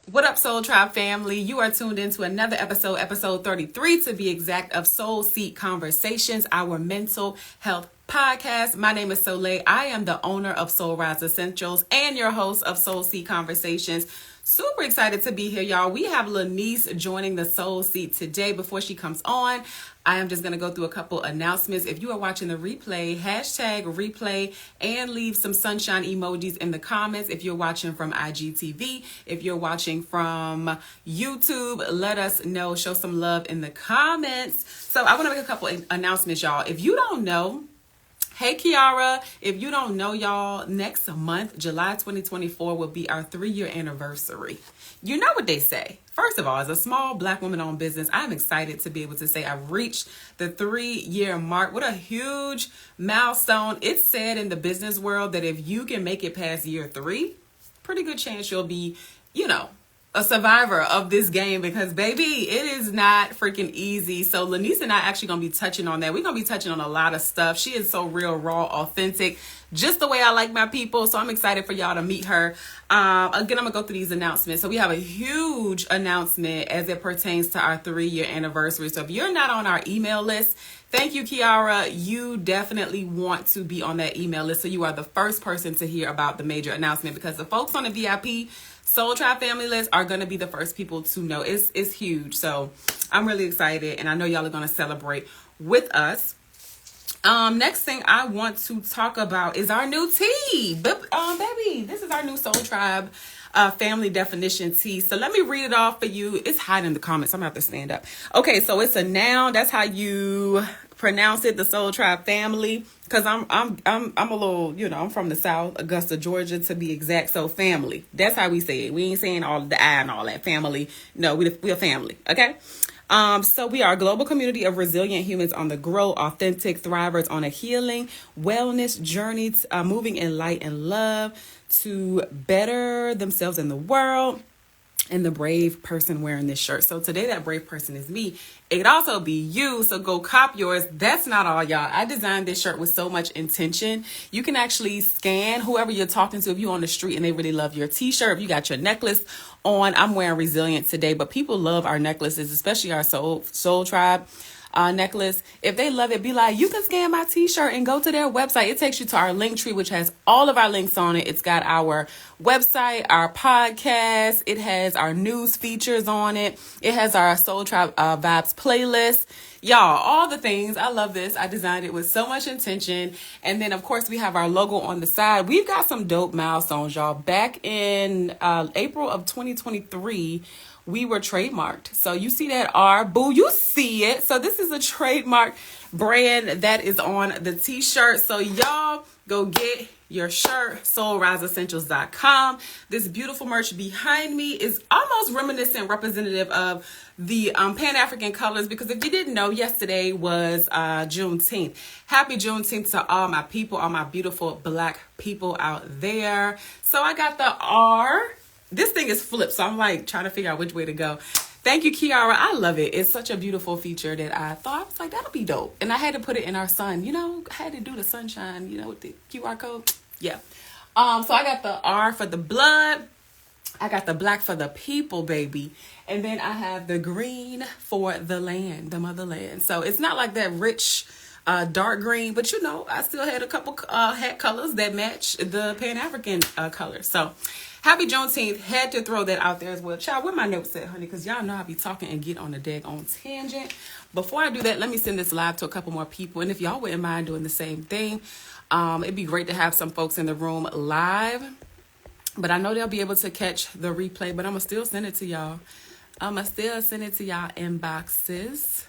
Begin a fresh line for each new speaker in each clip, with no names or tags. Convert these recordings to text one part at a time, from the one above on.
What up, Soul Tribe family? You are tuned into another episode 33 to be exact, of Soul Seek Conversations, our mental health podcast. My name is Soliel. I am the owner of Soul Rise Essentials and your host of Soul Seek Conversations. Super excited to be here, y'all. We have Lenise joining the Soul Seat today. Before she comes on, I am just going to go through a couple announcements. If you are watching the replay, hashtag replay and leave some sunshine emojis in the comments. If you're watching from IGTV, if you're watching from YouTube, let us know. Show some love in the comments. So I want to make a couple announcements, y'all. If you don't know, hey, Kiara, if you don't know, y'all, next month, July 2024, will be our 3-year anniversary. You know what they say. First of all, as a small Black woman-owned business, I'm excited to be able to say I've reached the 3-year mark. What a huge milestone. It's said in the business world that if you can make it past year 3, pretty good chance you'll be, a survivor of this game, because baby, it is not freaking easy. So Lenise and I actually gonna be touching on that. We're gonna be touching on a lot of stuff. She is so real, raw, authentic, just the way I like my people. So I'm excited for y'all to meet her. Again, I'm gonna go through these announcements. So we have a huge announcement as it pertains to our 3-year anniversary. So if you're not on our email list, thank you, Kiara. You definitely want to be on that email list, so you are the first person to hear about the major announcement, because the folks on the VIP Soul Tribe family list are going to be the first people to know. It's huge. So I'm really excited, and I know y'all are going to celebrate with us. Next thing I want to talk about is our new tea. But baby, this is our new Soul Tribe family definition tea. So let me read it off for you. It's hot in the comments. I'm gonna have to stand up. Okay, so it's a noun. That's how you pronounce it, the Soul Tribe family. Because I'm a little, I'm from the South, Augusta, Georgia, to be exact. So family. That's how we say it. We ain't saying all the I and all that. Family. No, we're family. Okay. So we are a global community of resilient humans on the grow, authentic thrivers on a healing wellness journey, moving in light and love to better themselves in the world, and the brave person wearing this shirt. So today that brave person is me. It could also be you, so go cop yours. That's not all, y'all. I designed this shirt with so much intention. You can actually scan whoever you're talking to if you're on the street and they really love your t-shirt. If you got your necklace on, I'm wearing Resilient today, but people love our necklaces, especially our Soul Tribe necklace. If they love it, be like, you can scan my t-shirt and go to their website. It takes you to our link tree, which has all of our links on it. It's got our website, our podcast. It has our news features on it. It has our Soul Tribe Vibes playlist. Y'all, all the things. I love this. I designed it with so much intention. And then, of course, we have our logo on the side. We've got some dope milestones, y'all. Back in April of 2023, we were trademarked. So you see that R, boo, you see it. So this is a trademark brand that is on the t-shirt. So y'all go get your shirt, soulriseessentials.com. This beautiful merch behind me is almost reminiscent, representative of the Pan-African colors, because if you didn't know, yesterday was Juneteenth. Happy Juneteenth to all my people, all my beautiful Black people out there. So I got the R. This thing is flipped, so I'm like trying to figure out which way to go. Thank you, Kiara. I love it. It's such a beautiful feature that I thought, I was like, that'll be dope. And I had to put it in our sun. I had to do the sunshine, with the QR code. Yeah. So I got the R for the blood. I got the black for the people, baby. And then I have the green for the land, the motherland. So it's not like that rich dark green, but I still had a couple hat colors that match the Pan-African colors. So happy Juneteenth. Had to throw that out there as well. Child, where my notes at, honey? Because y'all know I be talking and get on the daggone tangent. Before I do that, let me send this live to a couple more people. And if y'all wouldn't mind doing the same thing, it'd be great to have some folks in the room live. But I know they'll be able to catch the replay, but I'm going to still send it to y'all. Inboxes.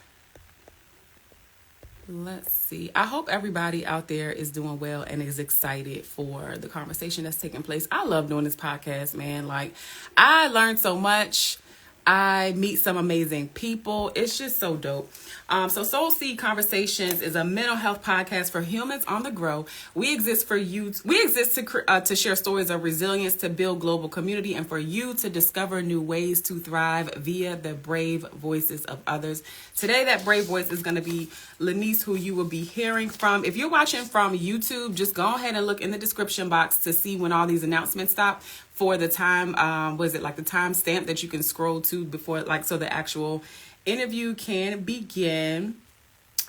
Let's see. I hope everybody out there is doing well and is excited for the conversation that's taking place. I love doing this podcast, man. Like, I learned so much. I meet some amazing people. It's just so dope. So Soul Seed Conversations is a mental health podcast for humans on the grow. We exist for you. We exist to share stories of resilience, to build global community, and for you to discover new ways to thrive via the brave voices of others. Today, that brave voice is going to be Lenise, who you will be hearing from. If you're watching from YouTube, just go ahead and look in the description box to see when all these announcements stop. for the time, was it like the time stamp that you can scroll to before, like, so the actual interview can begin.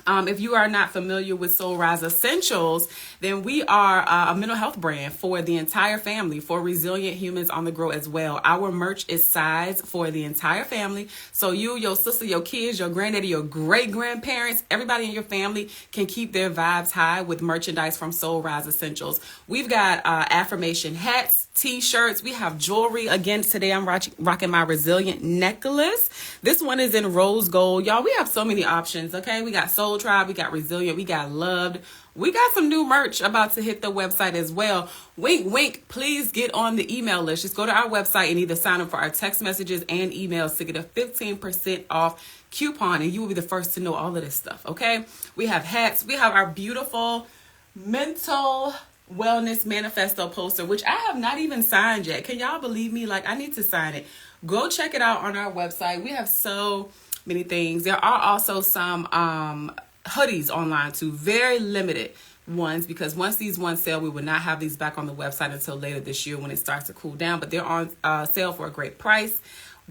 If you are not familiar with Soul Rise Essentials, then we are a mental health brand for the entire family, for resilient humans on the go as well. Our merch is sized for the entire family. So you, your sister, your kids, your granddaddy, your great grandparents, everybody in your family can keep their vibes high with merchandise from Soul Rise Essentials. We've got affirmation hats, t-shirts. We have jewelry. Again, today I'm rocking my resilient necklace. This one is in rose gold. Y'all, we have so many options, okay? We got Soul Tribe, we got resilient, we got loved. We got some new merch about to hit the website as well. Wink, wink, please get on the email list. Just go to our website and either sign up for our text messages and emails to get a 15% off coupon, and you will be the first to know all of this stuff, okay? We have hats. We have our beautiful mental wellness manifesto poster, which I have not even signed yet. Can y'all believe me? Like, I need to sign it. Go check it out on our website. We have so many things. There are also some hoodies online too, very limited ones, because once these ones sell, we will not have these back on the website until later this year when it starts to cool down, but they're on sale for a great price.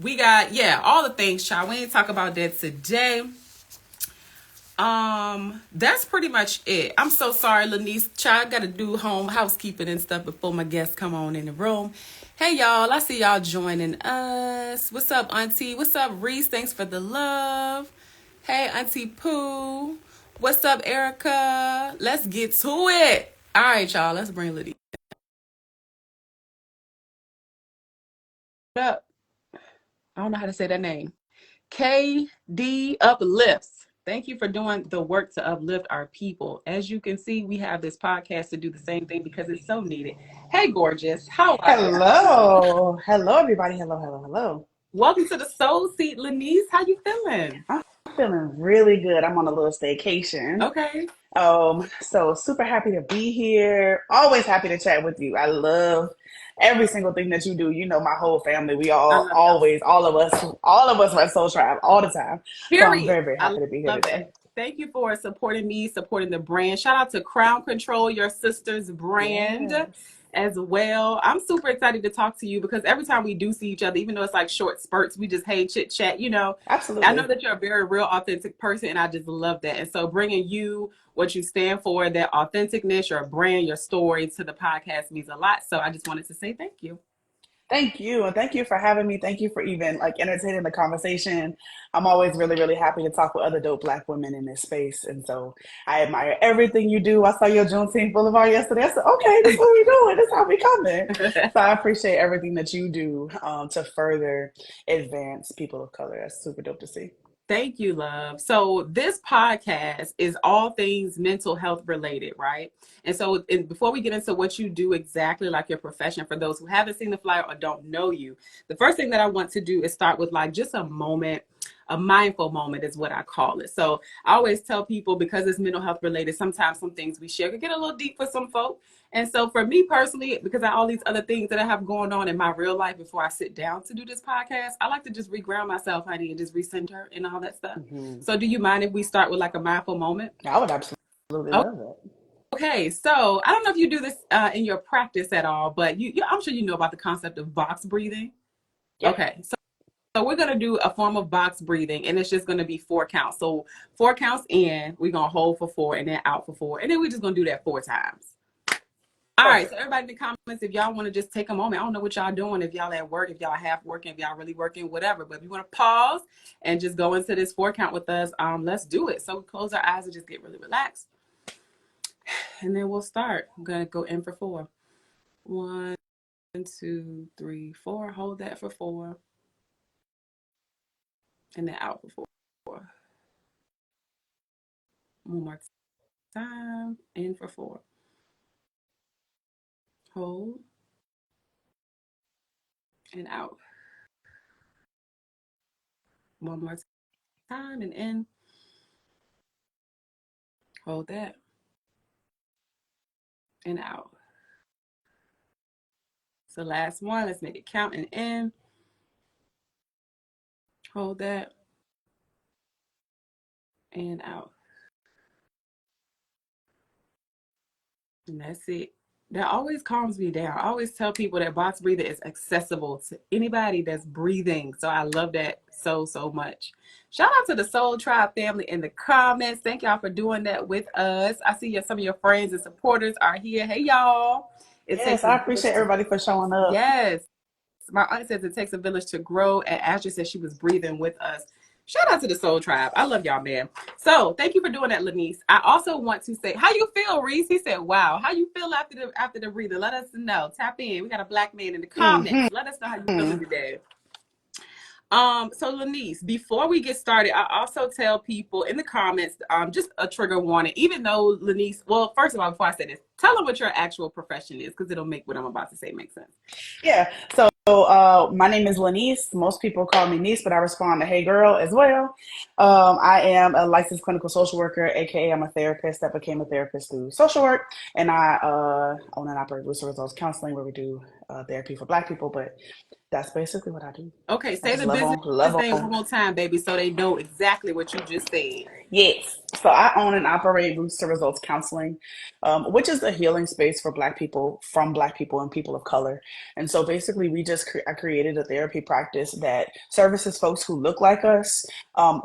We got, all the things, child. We ain't talk about that today. That's pretty much it. I'm so sorry, Lenise. Child, I gotta do home housekeeping and stuff before my guests come on in the room. Hey y'all, I see y'all joining us. What's up, Auntie? What's up, Reese? Thanks for the love. Hey, Auntie Pooh. What's up, Erica? Let's get to it. All right, y'all. Let's bring Lydia up. I don't know how to say that name. KD Uplifts. Thank you for doing the work to uplift our people. As you can see, we have this podcast to do the same thing because it's so needed. Hey, gorgeous. How are you?
Hello. Hello, everybody. Hello.
Welcome to the Soul Seat, Lenise. How you feeling?
I'm feeling really good. I'm on a little staycation.
Okay.
So super happy to be here. Always happy to chat with you. I love every single thing that you do. You know, my whole family, we
I
all
love y'all.
always, all of us are Soul Tribe all the time. So I'm
Period.
very, very
I
happy to be here
love
today.
that. Thank you for supporting me, supporting the brand. Shout out to Crown Control, your sister's brand
Yes,
as well. I'm super excited to talk to you because every time we do see each other, even though it's like short spurts, we just, hey, chit chat, I know
absolutely.
that you're a very real, authentic person, and I just love that. And so bringing you what you stand for, that authenticness, your brand, your story to the podcast means a lot. So I just wanted to say thank you.
Thank you. And thank you for having me. Thank you for even like entertaining the conversation. I'm always really, really happy to talk with other dope Black women in this space. And so I admire everything you do. I saw your Juneteenth Boulevard yesterday. I said, okay, this is what we doing. This is how we coming. So I appreciate everything that you do to further advance people of color. That's super dope to see.
Thank you, love. So this podcast is all things mental health related, right? And so before we get into what you do exactly, like your profession, for those who haven't seen the flyer or don't know you, the first thing that I want to do is start with like just a moment, a mindful moment is what I call it. So I always tell people, because it's mental health related, sometimes some things we share could get a little deep for some folk. And so for me personally, because of all these other things that I have going on in my real life before I sit down to do this podcast, I like to just reground myself, honey, and just recenter and all that stuff.
Hmm.
So do you mind if we start with like a mindful moment?
I would absolutely love it.
Okay, so I don't know if you do this in your practice at all, but I'm sure you know about the concept of box breathing.
Yep.
Okay, so we're going to do a form of box breathing, and it's just going to be 4 counts. So 4 counts in, we're going to hold for 4 and then out for 4. And then we're just going to do that 4 times. All right, so
Perfect.
everybody in the comments, if y'all want to just take a moment, I don't know what y'all doing, if y'all at work, if y'all half working, if y'all really working, whatever. But if you want to pause and just go into this 4 count with us, let's do it. So we close our eyes and just get really relaxed. And then we'll start. I'm going to go in for 4. 1, 2, 3, 4. Hold that for 4. And then out for 4. One more time. In for 4. Hold and out. One more time and in. Hold that and out. So last one. Let's make it count and in. Hold that and out. And that's it. That always calms me down. I always tell people that box breathing is accessible to anybody that's breathing. So I love that so, so much. Shout out to the Soul Tribe family in the comments. Thank y'all for doing that with us. I see some of your friends and supporters are here. Hey, y'all. It
Yes,
takes a
I
village
appreciate
to,
everybody for showing up.
yes. My aunt says it takes a village to grow, and Ashley says she was breathing with us. Shout out to the Soul Tribe. I love y'all, man. So thank you for doing that, Lenise. I also want to say, how you feel, Reese? He said, wow. How you feel after the breathing? Let us know. Tap in. We got a black man in the comments. Let us know how you feeling today. So Lenise, before we get started, I also tell people in the comments, just a trigger warning, even though Lenise, well, first of all, before I say this, tell them what your actual profession is, because it'll make what I'm about to say make sense.
Yeah. So my name is Lenise. Most people call me Niece, but I respond to Hey Girl as well. I am a licensed clinical social worker, aka I'm a therapist that became a therapist through social work, and I own and operate Rooster Results Counseling, where we do therapy for Black people. But that's basically what I do.
Okay,
I
say
just
the business
love
name one
on.
more time, baby, so they know exactly what you just said.
Yes. So I own and operate Roots to Results Counseling, which is a healing space for Black people, from Black people and people of color. And so basically, I created a therapy practice that services folks who look like us,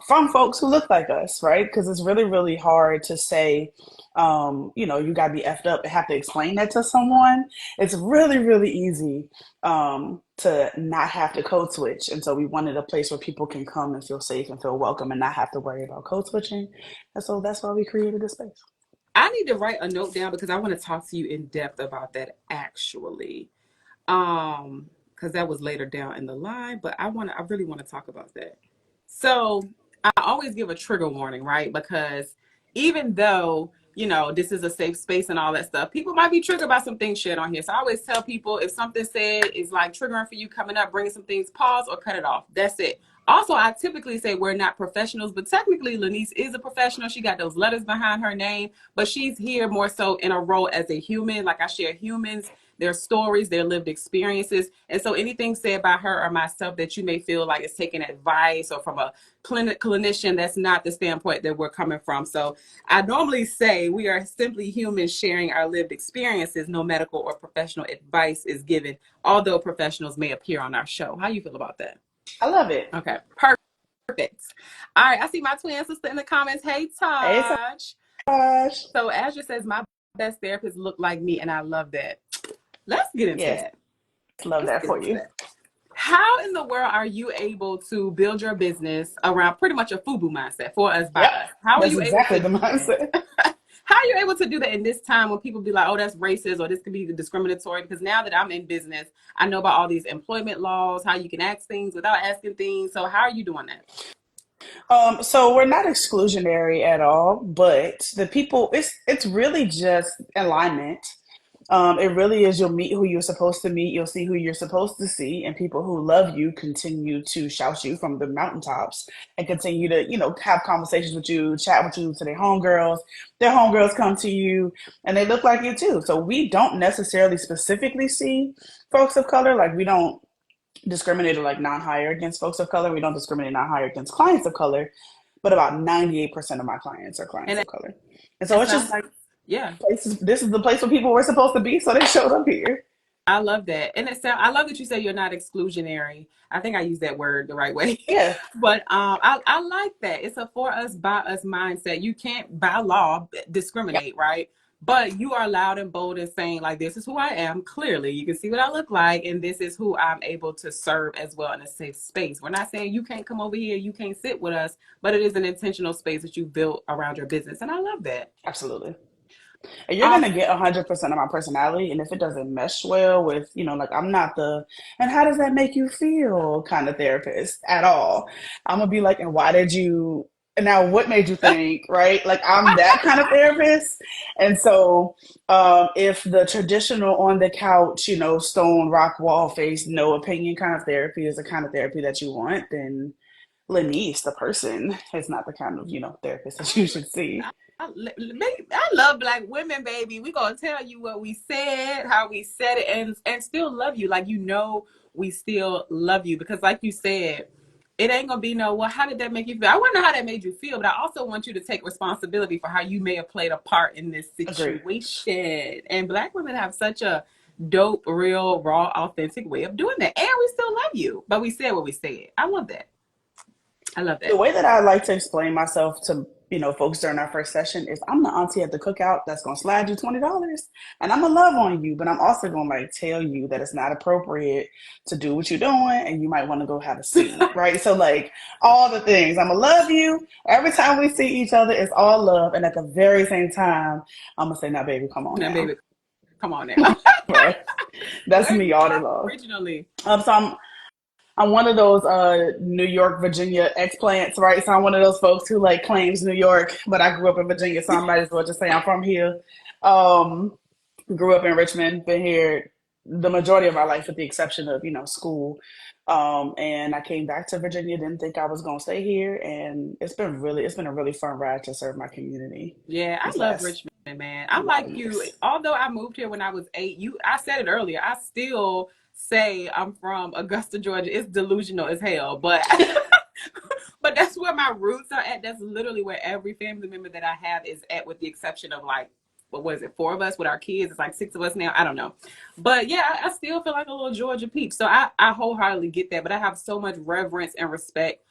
from folks who look like us, right? Because it's really, really hard to say, you got to be effed up and have to explain that to someone. It's really, really easy to not have to code switch. And so we wanted a place where people can come and feel safe and feel welcome and not have to worry about code switching. And so that's why we created this space.
I need to write a note down because I want to talk to you in depth about that actually. Because that was later down in the line, but I really want to talk about that. So I always give a trigger warning, right? Because even though, this is a safe space and all that stuff, people might be triggered by some things shared on here. So I always tell people, if something said is like triggering for you coming up, bringing some things, pause or cut it off. That's it. Also, I typically say we're not professionals, but technically Lenise is a professional. She got those letters behind her name, but she's here more so in a role as a human. Like, I share humans, their stories, their lived experiences. And so anything said by her or myself that you may feel like it's taking advice or from a clinician, that's not the standpoint that we're coming from. So I normally say we are simply humans sharing our lived experiences. No medical or professional advice is given, although professionals may appear on our show. How you feel about that?
I love it.
Okay, perfect. All right, I see my twin sister in the comments. Hey,
Hey,
Taj.
Tosh.
So Azure says, my best therapist look like me, and I love that. Let's get into
Yes,
that.
love that for you.
How in the world are you able to build your business around pretty much a FUBU mindset, for us, by
Yep,
us? How are
that's
you able
exactly
to
the
do
mindset.
that? How are you able to do that in this time when people be like, oh, that's racist or this could be discriminatory? Because now that I'm in business, I know about all these employment laws, how you can ask things without asking things. So how are you doing that?
So we're not exclusionary at all, but the people, it's really just alignment. It really is, you'll meet who you're supposed to meet, you'll see who you're supposed to see, and people who love you continue to shout you from the mountaintops and continue to, have conversations with you, chat with you to their homegirls. Their homegirls come to you and they look like you too. So we don't necessarily specifically see folks of color, like we don't discriminate or like non-hire against folks of color. We don't discriminate non-hire against clients of color, but about 98% of my clients are clients
And
of color. And so
it
it's
sounds
just
like, yeah.
places, this is the place where people were supposed to be, so they showed up here.
I love that. And I love that you say you're not exclusionary. I think I used that word the right way.
Yeah,
But I like that. It's a for us, by us mindset. You can't, by law,
yep,
discriminate, right? But you are loud and bold in saying, like, this is who I am. Clearly, you can see what I look like, and this is who I'm able to serve as well in a safe space. We're not saying you can't come over here, you can't sit with us, but it is an intentional space that you built around your business. And I love that.
absolutely. And you're
Um,
gonna get 100% of my personality, and if it doesn't mesh well with, like I'm not the, and how does that make you feel kind of therapist at all. I'm gonna be like, and why did you? And now, what made you think, right? Like I'm that kind of therapist, and so if the traditional on the couch, stone rock wall face, no opinion kind of therapy is the kind of therapy that you want, then Lenise, the person, is not the kind of therapist that you should see.
I love Black women, baby. We gonna tell you what we said, how we said it, and still love you. Like, we still love you because, like you said, it ain't gonna be no, well, how did that make you feel? I want to know how that made you feel, but I also want you to take responsibility for how you may have played a part in this
Agree.
situation. And Black women have such a dope, real, raw, authentic way of doing that. And we still love you, but we said what we said. I love that. I love
The
that.
way that I like to explain myself to folks during our first session is I'm the auntie at the cookout that's gonna slide you $20, and I'm gonna love on you, but I'm also gonna like tell you that it's not appropriate to do what you're doing, and you might want to go have a seat, right? So like all the things, I'm gonna love you every time we see each other. It's all love, and at the very same time, I'm gonna say, "Now, baby, come on
Now,
now,"
baby, come on now.
right? That's
Where
me
you
all day
from
long.
originally?
So I'm one of those New York, Virginia explants, right? So I'm one of those folks who like claims New York, but I grew up in Virginia, so I might as well just say I'm from here. Um, Grew up in Richmond, been here the majority of my life, with the exception of school. And I came back to Virginia, didn't think I was gonna stay here, and it's been a really fun ride to serve my community
Yeah, I
these
love
last
Richmond, man.
few
I'm
wild
like you.
years.
Although I moved here when I was 8, I said it earlier. I still say I'm from Augusta, Georgia. It's delusional as hell, but but that's where my roots are at. That's literally where every family member that I have is at, with the exception of like, what was it, 4 of us with our kids? It's like 6 of us now. I don't know. But yeah, I still feel like a little Georgia peep. So I wholeheartedly get that. But I have so much reverence and respect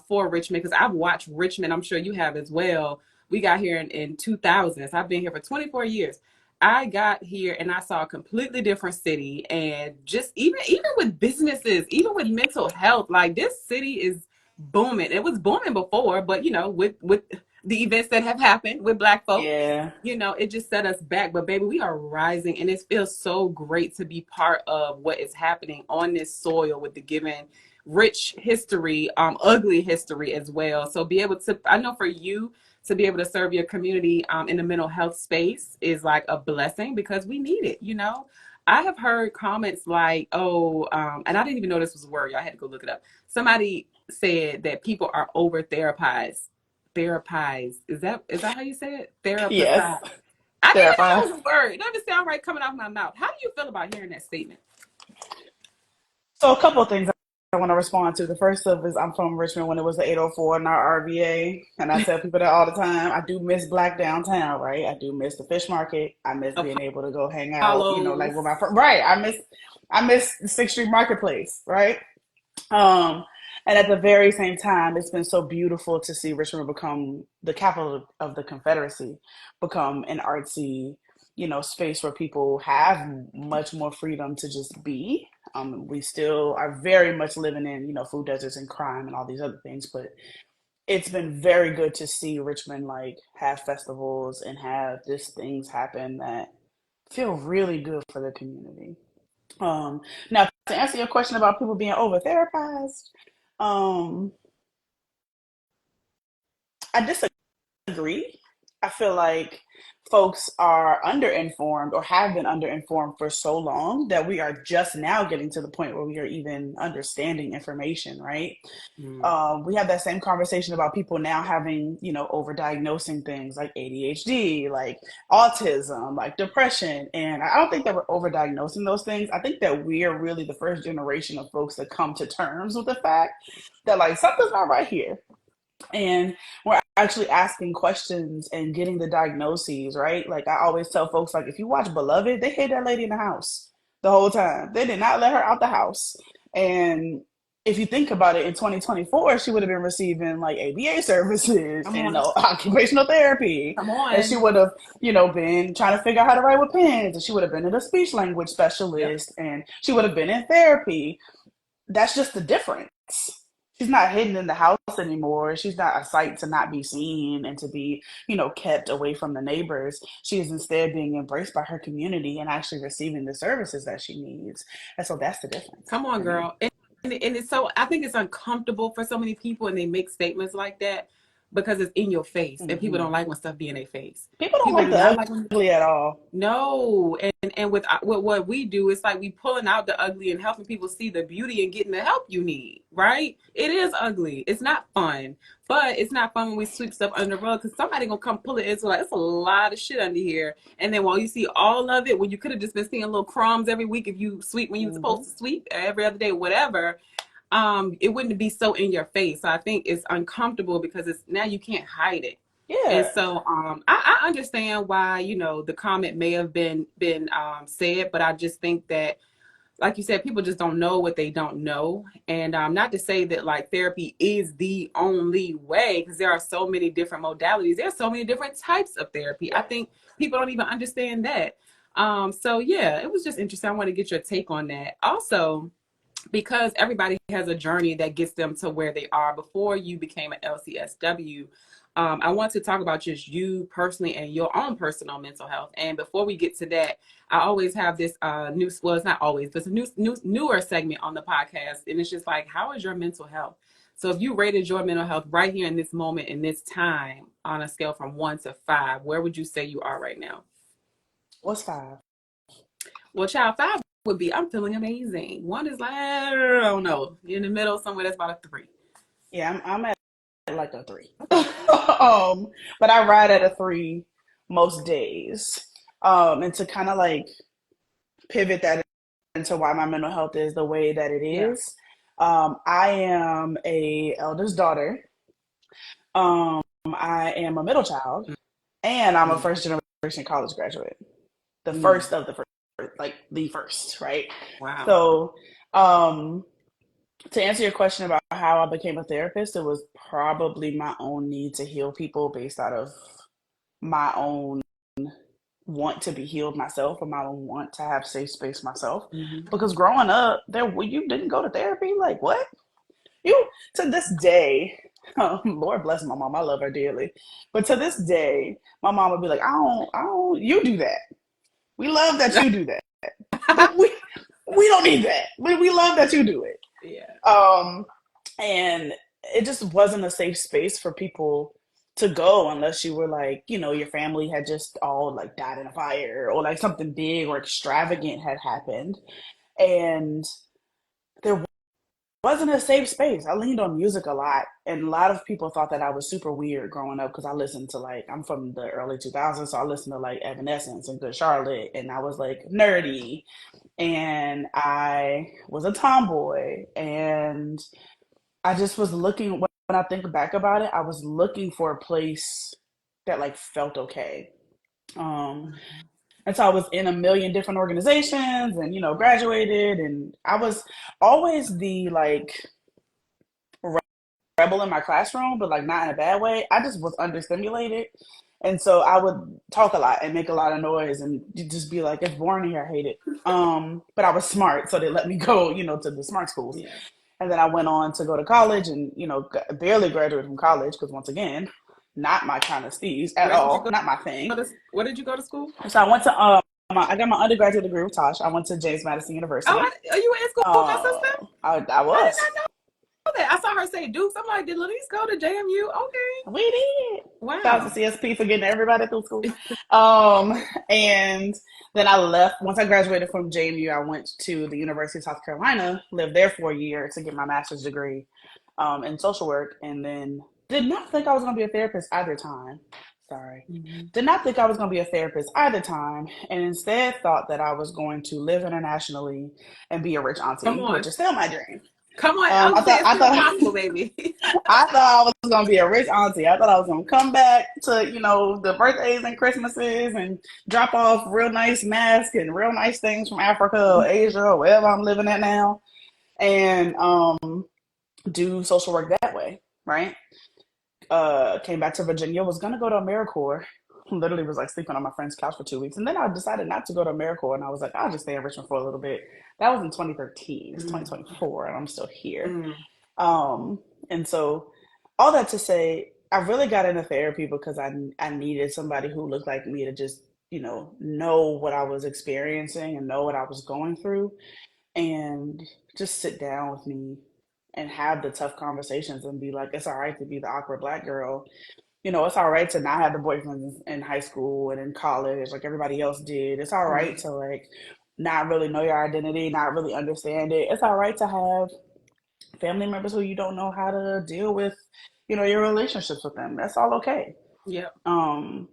for Richmond, because I've watched Richmond. I'm sure you have as well. We got here in 2000s. I've been here for 24 years. I got here and I saw a completely different city, and just even with businesses, even with mental health, like this city is booming. It was booming before, but with the events that have happened with Black folk,
Yeah,
it just set us back. But baby, we are rising, and it feels so great to be part of what is happening on this soil with the given rich history, ugly history as well. So be able to, I know for you to be able to serve your community in the mental health space is like a blessing, because we need it. I have heard comments like, oh, and I didn't even know this was a word. I had to go look it up. Somebody said that people are over therapized. Therapized. Is that how you say it?
yes,
Therapized. I didn't even know
terrified.
it was a word. It doesn't sound right coming off my mouth. How do you feel about hearing that statement?
So a couple of things I want to respond to. The first of is I'm from Richmond when it was the 804 and our RVA, and I tell people that all the time. I do miss Black downtown, right? I do miss the fish market. I miss being able to go hang out, like with
Apollos.
my friend. Right. I miss the Sixth Street Marketplace, right? Um, and at the very same time, it's been so beautiful to see Richmond become the capital of the Confederacy, become an artsy, space where people have much more freedom to just be. We still are very much living in, food deserts and crime and all these other things, but it's been very good to see Richmond like have festivals and have these things happen that feel really good for the community. Now, to answer your question about people being over therapized, um, I disagree. I feel like folks are underinformed or have been underinformed for so long that we are just now getting to the point where we are even understanding information, right?
Mm.
We have that same conversation about people now having, overdiagnosing things like ADHD, like autism, like depression. And I don't think that we're overdiagnosing those things. I think that we are really the first generation of folks that come to terms with the fact that like something's not right here. And we're actually asking questions and getting the diagnoses, right? Like I always tell folks, like if you watch Beloved, they hid that lady in the house the whole time. They did not let her out the house. And if you think about it, in 2024, she would have been receiving like ABA services
Come
and
on.
occupational therapy.
Come
And she
on.
would have, been trying to figure out how to write with pens. And she would have been in a speech language
Yep.
specialist. And she would have been in therapy. That's just the difference. She's not hidden in the house anymore. She's not a sight to not be seen and to be, kept away from the neighbors. She is instead being embraced by her community and actually receiving the services that she needs. And so that's the difference
Come on,
for me.
girl. And it's so, I think it's uncomfortable for so many people, and they make statements like that because it's in your face, and people
Hmm.
don't like when stuff be in their face.
People don't
People
like
do not
the
like when
ugly at all.
no, and with what we do, it's like we pulling out the ugly and helping people see the beauty and getting the help you need, right? It is ugly. It's not fun, but it's not fun when we sweep stuff under the rug, because somebody gonna come pull it. It's like it's a lot of shit under here, and then while you see all of it, when you could have just been seeing little crumbs every week if you sweep when you were supposed
Hmm.
to sweep every other day, whatever. it wouldn't be so in your face. So I think it's uncomfortable because it's now you can't hide it. And
Yeah.
so I understand why, the comment may have been said, but I just think that, like you said, people just don't know what they don't know. And not to say that like therapy is the only way, because there are so many different modalities. There are so many different types of therapy. I think people don't even understand that. So yeah, it was just interesting. I want to get your take on that. Also, because everybody has a journey that gets them to where they are. Before you became an LCSW, I want to talk about just you personally and your own personal mental health. And before we get to that, I always have this well, it's not always, but it's a newer segment on the podcast, and it's just like, how is your mental health? So if you rated your mental health right here in this moment, in this time, on a scale from 1 to 5, where would you say you are right now?
What's 5?
Well, child, 5 would be, I'm feeling amazing. 1 is like, I don't know, in the middle somewhere, that's about a 3.
Yeah, I'm at like a 3. But I ride at a 3 most days. And to kind of like pivot that into why my mental health is the way that it
Yeah.
is. I am a eldest daughter. I am a middle child, and I'm a
Mm.
first generation college graduate. The
Mm.
first of the first, like the first, right?
Wow.
So, to answer your question about how I became a therapist, it was probably my own need to heal people based out of my own want to be healed myself, or my own want to have safe space myself.
Mm-hmm.
Because growing up, you didn't go to therapy. Like what? You to this day, Lord bless my mom, I love her dearly. But to this day, my mom would be like, I don't. You do that. We love that you do that, but we don't need that. We love that you do it.
Yeah.
And it just wasn't a safe space for people to go unless you were like, your family had just all like died in a fire, or like something big or extravagant had happened. And there wasn't a safe space. I leaned on music a lot, and a lot of people thought that I was super weird growing up because I listened to like, I'm from the early 2000s, so I listened to like Evanescence and Good Charlotte, and I was like nerdy, and I was a tomboy, and I just was looking, when I think back about it, I was looking for a place that like felt okay. Um, and so I was in a million different organizations and, graduated, and I was always the like rebel in my classroom, but like not in a bad way. I just was understimulated. And so I would talk a lot and make a lot of noise and just be like, it's boring here, I hate it. But I was smart, so they let me go, to the smart schools.
Yeah.
And then I went on to go to college and, barely graduated from college because once again, not my kind of steez at
Where did you
all,
go?
not my thing.
Where did you go to school?
So I went to, I got my undergraduate degree with Tosh. I went to James Madison
Oh,
University.
are you in school with my sister?
I
I did not
was.
know that. I saw her say Duke. I'm like, did Lenise go to JMU? Okay.
We did.
Wow.
Shout out to CSP for getting everybody through school. And then I left. Once I graduated from JMU, I went to the University of South Carolina, lived there for a year to get my master's degree in social work, and then did not think I was going to be a therapist either time. Sorry.
Mm-hmm.
Did not think I was going to be a therapist either time, and instead thought that I was going to live internationally and be a rich auntie, which is still my dream.
Come on, I thought possible, baby.
I thought I was gonna be a rich auntie. I thought I was gonna come back to, the birthdays and Christmases and drop off real nice masks and real nice things from Africa or Asia or wherever I'm living at now, and do social work that way, right? Came back to Virginia, was gonna go to AmeriCorps. Literally was like sleeping on my friend's couch for 2 weeks, and then I decided not to go to AmeriCorps, and I was like, I'll just stay in Richmond for a little bit. That was in 2013. It's 2024, and I'm still here. And so all that to say, I really got into therapy because I needed somebody who looked like me to just, know what I was experiencing and know what I was going through, and just sit down with me and have the tough conversations and be like, it's all right to be the awkward Black girl. It's all right to not have the boyfriends in high school and in college like everybody else did. It's all right to like not really know your identity, not really understand it. It's all right to have family members who you don't know how to deal with, your relationships with them. That's all okay.
Yeah.
And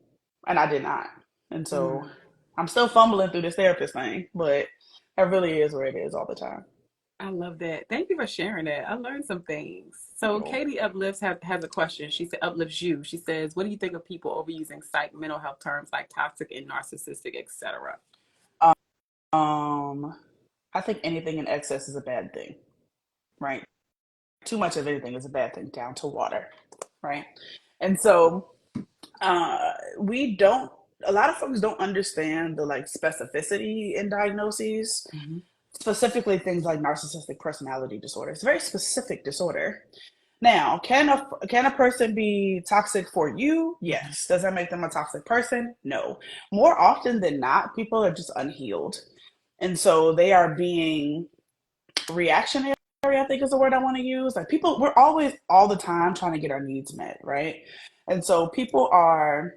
I did not. And so I'm still fumbling through this therapist thing, but it really is where it is all the time.
I love that. Thank you for sharing that. I learned some things. So Katie Uplifts has a question. She said, uplifts you. She says, what do you think of people overusing psych mental health terms like toxic and narcissistic, etc.?
Um, I think anything in excess is a bad thing, right? Too much of anything is a bad thing, down to water, right? And so we don't, a lot of folks don't understand the like specificity in diagnoses,
Mm-hmm.
specifically things like narcissistic personality disorder. It's a very specific disorder. Now, can a person be toxic for you?
Mm-hmm.
Yes. Does that make them a toxic person? No. More often than not, people are just unhealed. And so they are being reactionary, I think is the word I want to use. Like people, we're always all the time trying to get our needs met, right? And so people are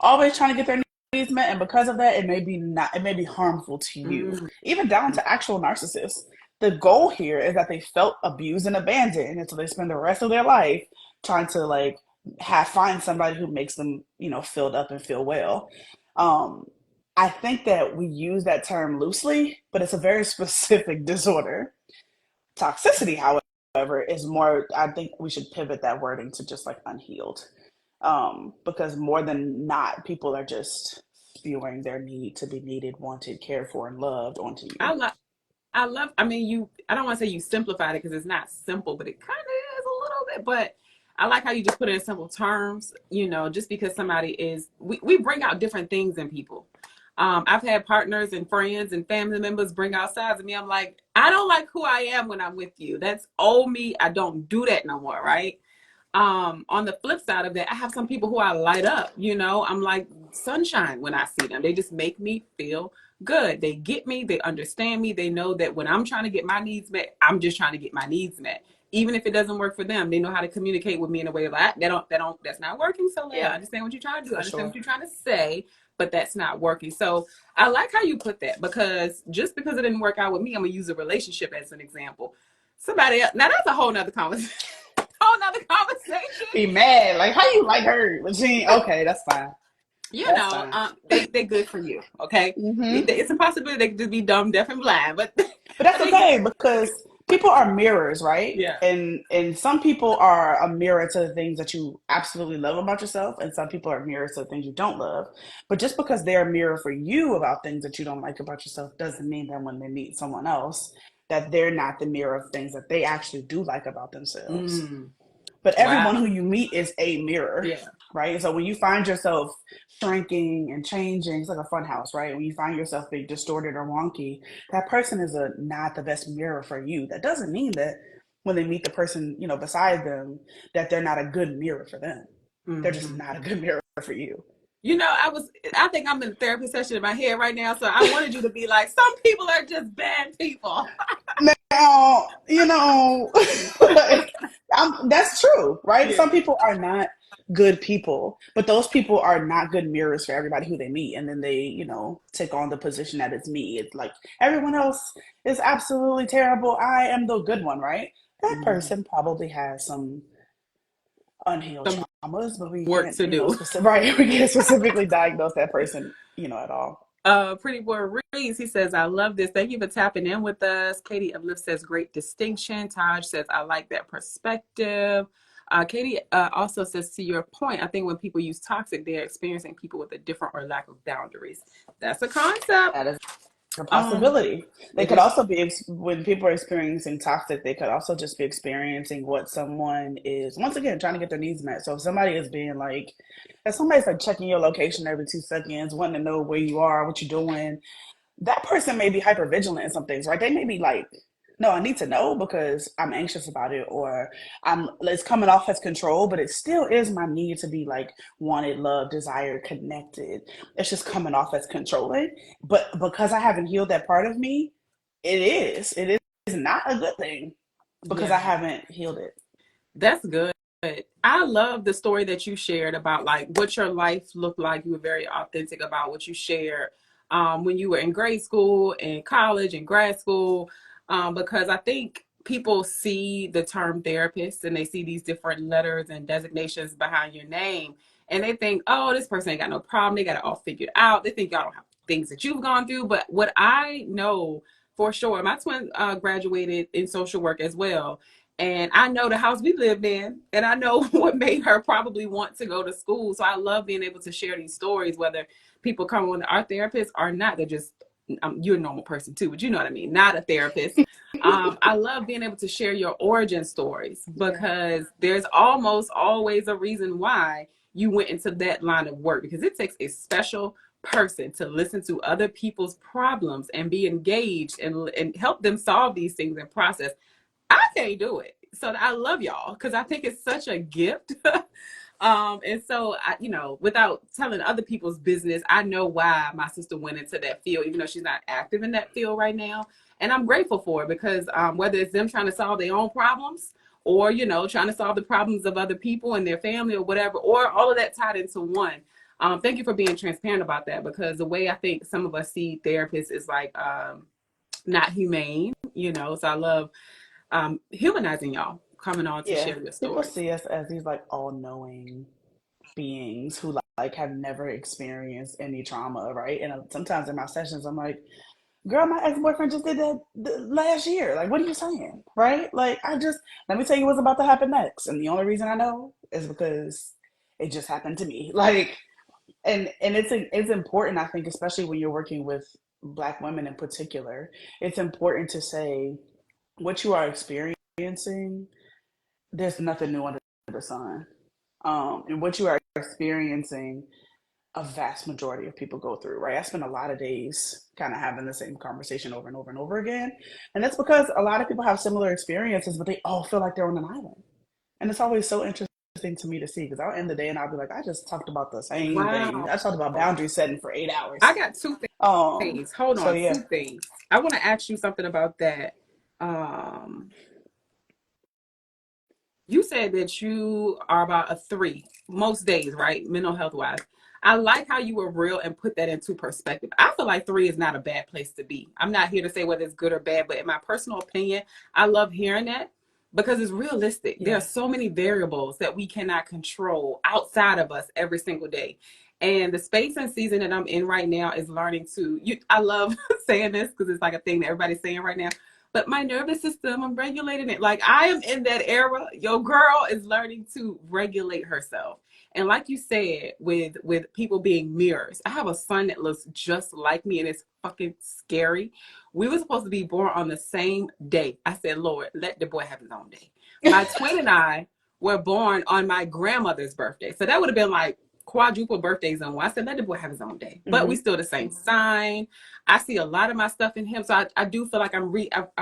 always trying to get their needs met, and because of that, it may be harmful to you,
Mm-hmm.
even down to actual narcissists. The goal here is that they felt abused and abandoned, and so they spend the rest of their life trying to like find somebody who makes them, filled up and feel well. Um, I think that we use that term loosely, but it's a very specific disorder. Toxicity, however, is more, I think we should pivot that wording to just like unhealed. Because more than not, people are just spewing their need to be needed, wanted, cared for, and loved onto
I
you.
love I mean, I don't want to say you simplified it because it's not simple, but it kind of is a little bit. But I like how you just put it in simple terms, just because we bring out different things in people. I've had partners and friends and family members bring out sides of me. I'm like, I don't like who I am when I'm with you. That's old me. I don't do that no more, right? On the flip side of that, I have some people who I light up. I'm like sunshine when I see them. They just make me feel good. They get me, they understand me, they know that when I'm trying to get my needs met, I'm just trying to get my needs met. Even if it doesn't work for them, they know how to communicate with me in a way like that's not working. So yeah, I understand what you're trying to do. I understand what you're trying to say, but that's not working. So I like how you put that, because just because it didn't work out with me, I'm gonna use a relationship as an example. Somebody else, now that's a whole nother conversation. Whole nother conversation.
Be mad, like how you like her, but okay, that's fine. That's fine.
They're good for you. Okay,
Mm-hmm.
it's a possibility they could just be dumb, deaf, and blind, but
But that's
they get.
okay because people are mirrors, right?
Yeah.
And some people are a mirror to the things that you absolutely love about yourself, and some people are mirrors to the things you don't love. But just because they're a mirror for you about things that you don't like about yourself doesn't mean that when they meet someone else that they're not the mirror of things that they actually do like about themselves.
Mm,
But everyone
wow.
who you meet is a mirror,
Yeah.
right? So when you find yourself shrinking and changing, it's like a fun house, right? When you find yourself being distorted or wonky, that person is not the best mirror for you. That doesn't mean that when they meet the person, beside them, that they're not a good mirror for them. They're just
Mm-hmm.
not a good mirror for you.
I think I'm in a therapy session in my head right now, so I wanted you to be like, some people are just bad people.
Now, that's true, right?
Yeah.
Some people are not good people, but those people are not good mirrors for everybody who they meet. And then they, take on the position that it's me. It's like everyone else is absolutely terrible. I am the good one, right? That
Mm-hmm.
person probably has some unhealed
Some
traumas, but we
work
can't,
to do.
right? We can't specifically diagnose that person, at all.
Pretty boy Reese, he says, I love this. Thank you for tapping in with us. Katie Uplift says, great distinction. Taj says, I like that perspective. Katie also says, to your point, I think when people use toxic, they're experiencing people with a different or lack of boundaries. That's a concept.
That is a possibility. They
It
could
is.
also be, when people are experiencing toxic, they could also just be experiencing what someone is, once again, trying to get their needs met. So if somebody is being like, if somebody's like checking your location every 2 seconds, wanting to know where you are, what you're doing, that person may be hyper vigilant in some things, right? They may be like, no, I need to know because I'm anxious about it, or it's coming off as control, but it still is my need to be like wanted, loved, desired, connected. It's just coming off as controlling. But because I haven't healed that part of me, it is not a good thing because I
Yeah.
haven't healed it.
That's good. I love the story that you shared about like what your life looked like. You were very authentic about what you shared when you were in grade school and college and grad school, because I think people see the term therapist and they see these different letters and designations behind your name, and they think, oh, this person ain't got no problem. They got it all figured out. They think y'all don't have things that you've gone through. But what I know for sure. My twin graduated in social work as well. And I know the house we lived in, and I know what made her probably want to go to school. So I love being able to share these stories, whether people come on our therapists or not. They're just, you're a normal person too, but you know what I mean? Not a therapist. I love being able to share your origin stories because there's almost always a reason why you went into that line of work, because it takes a special person to listen to other people's problems and be engaged and help them solve these things and process. I can't do it. So I love y'all because I think it's such a gift. And so, without telling other people's business, I know why my sister went into that field, even though she's not active in that field right now. And I'm grateful for it because whether it's them trying to solve their own problems or, trying to solve the problems of other people and their family or whatever, or all of that tied into one. Thank you for being transparent about that, because the way I think some of us see therapists is like not humane, so I love humanizing y'all coming on to share your stories.
People see us as these like all-knowing beings who like have never experienced any trauma, right? And sometimes in my sessions, I'm like, girl, my ex-boyfriend just did that last year. Like, what are you saying, right? Like, let me tell you what's about to happen next. And the only reason I know is because it just happened to me. Like, and it's important, I think, especially when you're working with Black women in particular, it's important to say what you are experiencing, there's nothing new under the sun. And what you are experiencing, a vast majority of people go through, right? I spend a lot of days kind of having the same conversation over and over and over again. And that's because a lot of people have similar experiences, but they all feel like they're on an island. And it's always so interesting to me to see, because I'll end the day and I'll be like, I just talked about the same thing. I talked about boundary setting for 8 hours.
I got two things. Hold on, two things. I want to ask you something about that. You said that you are about a 3 most days, right? Mental health wise. I like how you were real and put that into perspective. I feel like 3 is not a bad place to be. I'm not here to say whether it's good or bad, but in my personal opinion, I love hearing that because it's realistic. There are so many variables that we cannot control outside of us every single day. And the space and season that I'm in right now is learning I love saying this because it's like a thing that everybody's saying right now. But my nervous system, I'm regulating it. Like, I am in that era. Your girl is learning to regulate herself. And like you said, with people being mirrors, I have a son that looks just like me, and it's fucking scary. We were supposed to be born on the same day. I said, Lord, let the boy have his own day. My twin and I were born on my grandmother's birthday. So that would have been like quadruple birthdays on one. I said, let the boy have his own day. But we still the same sign. I see a lot of my stuff in him. So I do feel like I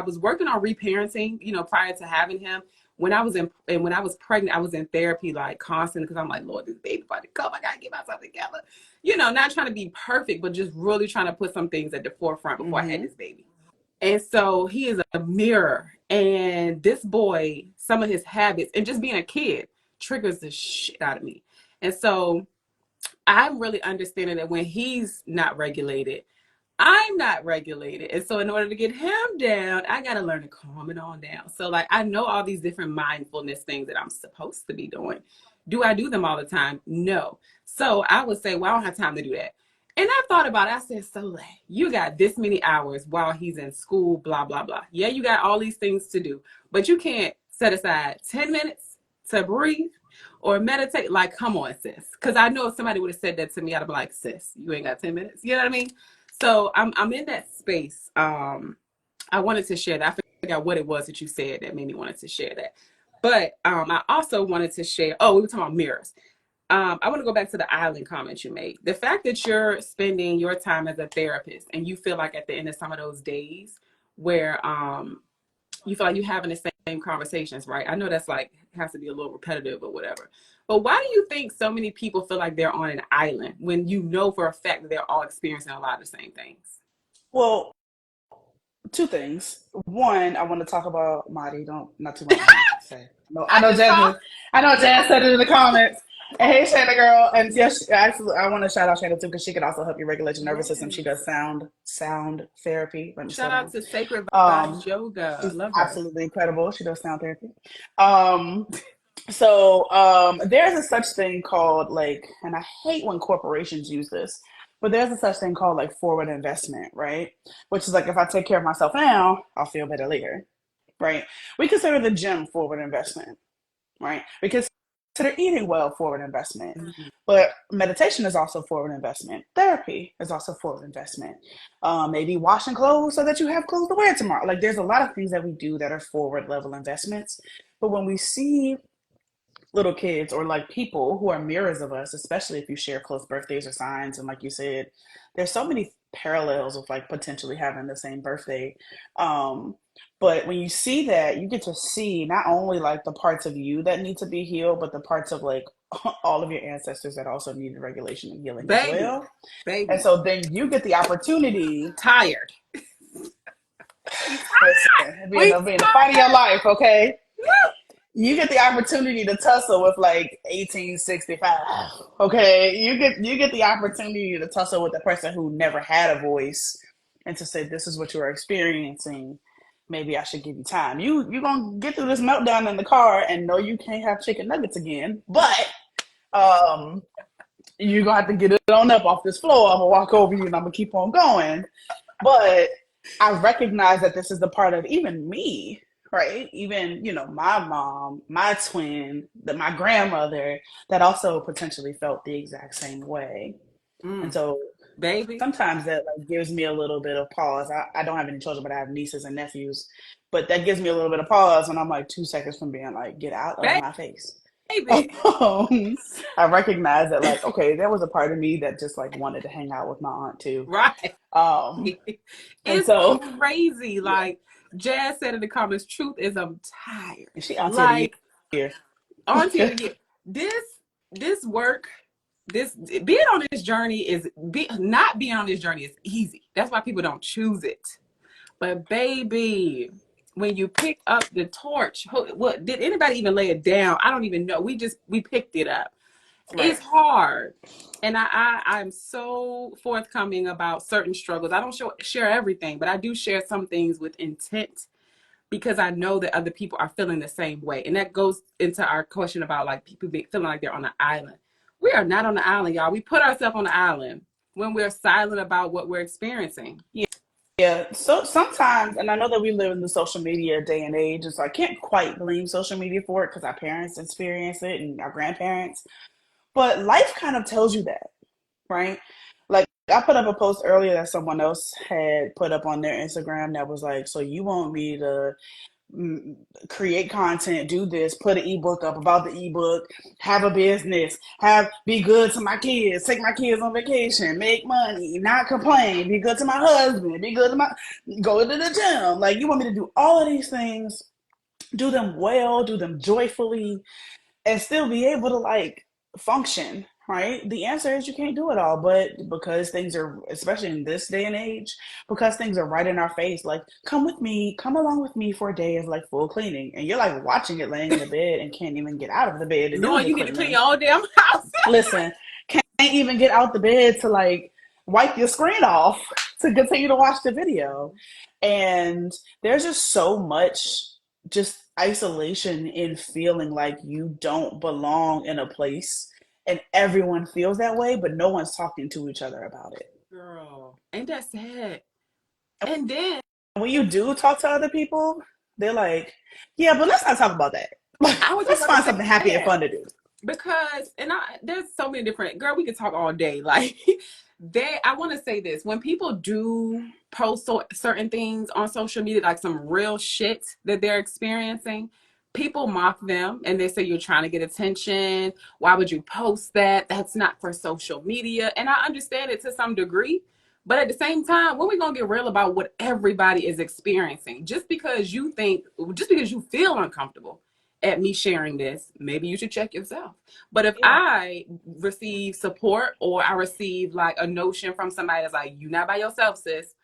was working on reparenting, prior to having him. When I was pregnant, I was in therapy like constant, because I'm like, Lord, this baby about to come. I gotta get myself together. Not trying to be perfect, but just really trying to put some things at the forefront before I had this baby. And so he is a mirror. And this boy, some of his habits and just being a kid triggers the shit out of me. And so I'm really understanding that when he's not regulated, I'm not regulated. And so in order to get him down, I got to learn to calm it on down. So like, I know all these different mindfulness things that I'm supposed to be doing. Do I do them all the time? No. So I would say, well, I don't have time to do that. And I thought about it. I said, Soliel, you got this many hours while he's in school, blah, blah, blah. Yeah, you got all these things to do, but you can't set aside 10 minutes to breathe or meditate. Like, come on, sis. Because I know if somebody would have said that to me, I'd be like, sis, you ain't got 10 minutes. You know what I mean? So I'm in that space. I wanted to share that. I forgot what it was that you said that made me wanted to share that. But I also wanted to share, we were talking about mirrors. I want to go back to the island comment you made. The fact that you're spending your time as a therapist and you feel like at the end of some of those days where you feel like you're having the same conversations, right? I know that's like, has to be a little repetitive or whatever. But why do you think so many people feel like they're on an island when you know for a fact that they're all experiencing a lot of the same things?
Well, 2 things. One, I want to talk about Marty. Not too much to say. No, I know Jan said it in the comments. And hey, Shana girl. And yes, actually, I want to shout out Shana too, because she can also help you regulate your nervous system. She does sound therapy.
Shout out to Sacred Vibes Yoga. I love her.
Absolutely incredible. She does sound therapy. So there's a such thing called, like, and I hate when corporations use this, But there's a such thing called like forward investment, right? Which is like if I take care of myself now, I'll feel better later, right? We consider the gym forward investment, right? We consider eating well forward investment. But meditation is also forward investment. Therapy is also forward investment. Maybe washing clothes so that you have clothes to wear tomorrow. Like there's a lot of things that we do that are forward level investments. But when we see little kids or like people who are mirrors of us, especially if you share close birthdays or signs, and like you said, there's so many parallels of like potentially having the same birthday. Um, but when you see that, you get to see not only like the parts of you that need to be healed, but the parts of like all of your ancestors that also needed regulation and healing as
Baby,
well. And
baby.
so then you get the opportunity.
Tired.
Listen, being
We
the fight of your
tired.
life, okay? You get the opportunity to tussle with like 1865. Okay, you get the opportunity to tussle with the person who never had a voice, and to say this is what you're experiencing. Maybe I should give you time. You gonna get through this meltdown in the car and know you can't have chicken nuggets again, but um, you're gonna have to get it on up off this floor. I'm gonna walk over you and I'm gonna keep on going. But I recognize that this is the part of even me, right? Even, my mom, my twin, my grandmother that also potentially felt the exact same way. And so
Baby.
sometimes that like gives me a little bit of pause. I don't have any children, but I have nieces and nephews. But that gives me a little bit of pause when I'm like 2 seconds from being like, get out of my face.
Baby.
I recognize that like, okay, there was a part of me that just like wanted to hang out with my aunt too.
Right.
Um, and
It's
so
crazy.
yeah,
Like Jazz said in the comments, truth is I'm tired.
she auntie of the
Like
year.
auntie of the year. This work, this being on this journey not being on this journey is easy. That's why people don't choose it. But baby, when you pick up the torch, what did anybody even lay it down? I don't even know. We picked it up.
Right.
It's hard. And I'm so forthcoming about certain struggles. I don't share everything, but I do share some things with intent because I know that other people are feeling the same way. And that goes into our question about like people feeling like they're on an island. We are not on the island, y'all. We put ourselves on the island when we're silent about what we're experiencing.
Yeah. So sometimes, and I know that we live in the social media day and age, and so I can't quite blame social media for it because our parents experience it and our grandparents. But life kind of tells you that, right? Like I put up a post earlier that someone else had put up on their Instagram that was like, so you want me to create content, do this, put an ebook up about the ebook, have a business, be good to my kids, take my kids on vacation, make money, not complain, be good to my husband, go to the gym. Like you want me to do all of these things, do them well, do them joyfully, and still be able to like function, right? The answer is you can't do it all, but because things are, especially in this day and age, because things are right in our face, like come along with me for a day of like full cleaning, and you're like watching it laying in the bed and can't even get out of the bed to do
Knowing
the
you need to clean
cleaning.
your own damn house.
Listen, can't even get out the bed to like wipe your screen off to continue to watch the video. And there's just so much just isolation in feeling like you don't belong in a place, and everyone feels that way, but no one's talking to each other about it.
Girl, ain't that sad? And then
When you do talk to other people, they're like, yeah, but let's not talk about that.
I was just
Let's
about to
find
say
something happy and
that
fun to do.
because, there's so many different, girl, we could talk all day. Like, I want to say this when people do post certain things on social media, like some real shit that they're experiencing, people mock them and they say you're trying to get attention. Why would you post that? That's not for social media. And I understand it to some degree. But at the same time, when we gonna get real about what everybody is experiencing? Just because you feel uncomfortable at me sharing this, maybe you should check yourself. But if
Yeah.
I receive support or I receive like a notion from somebody that's like, you not by yourself, sis,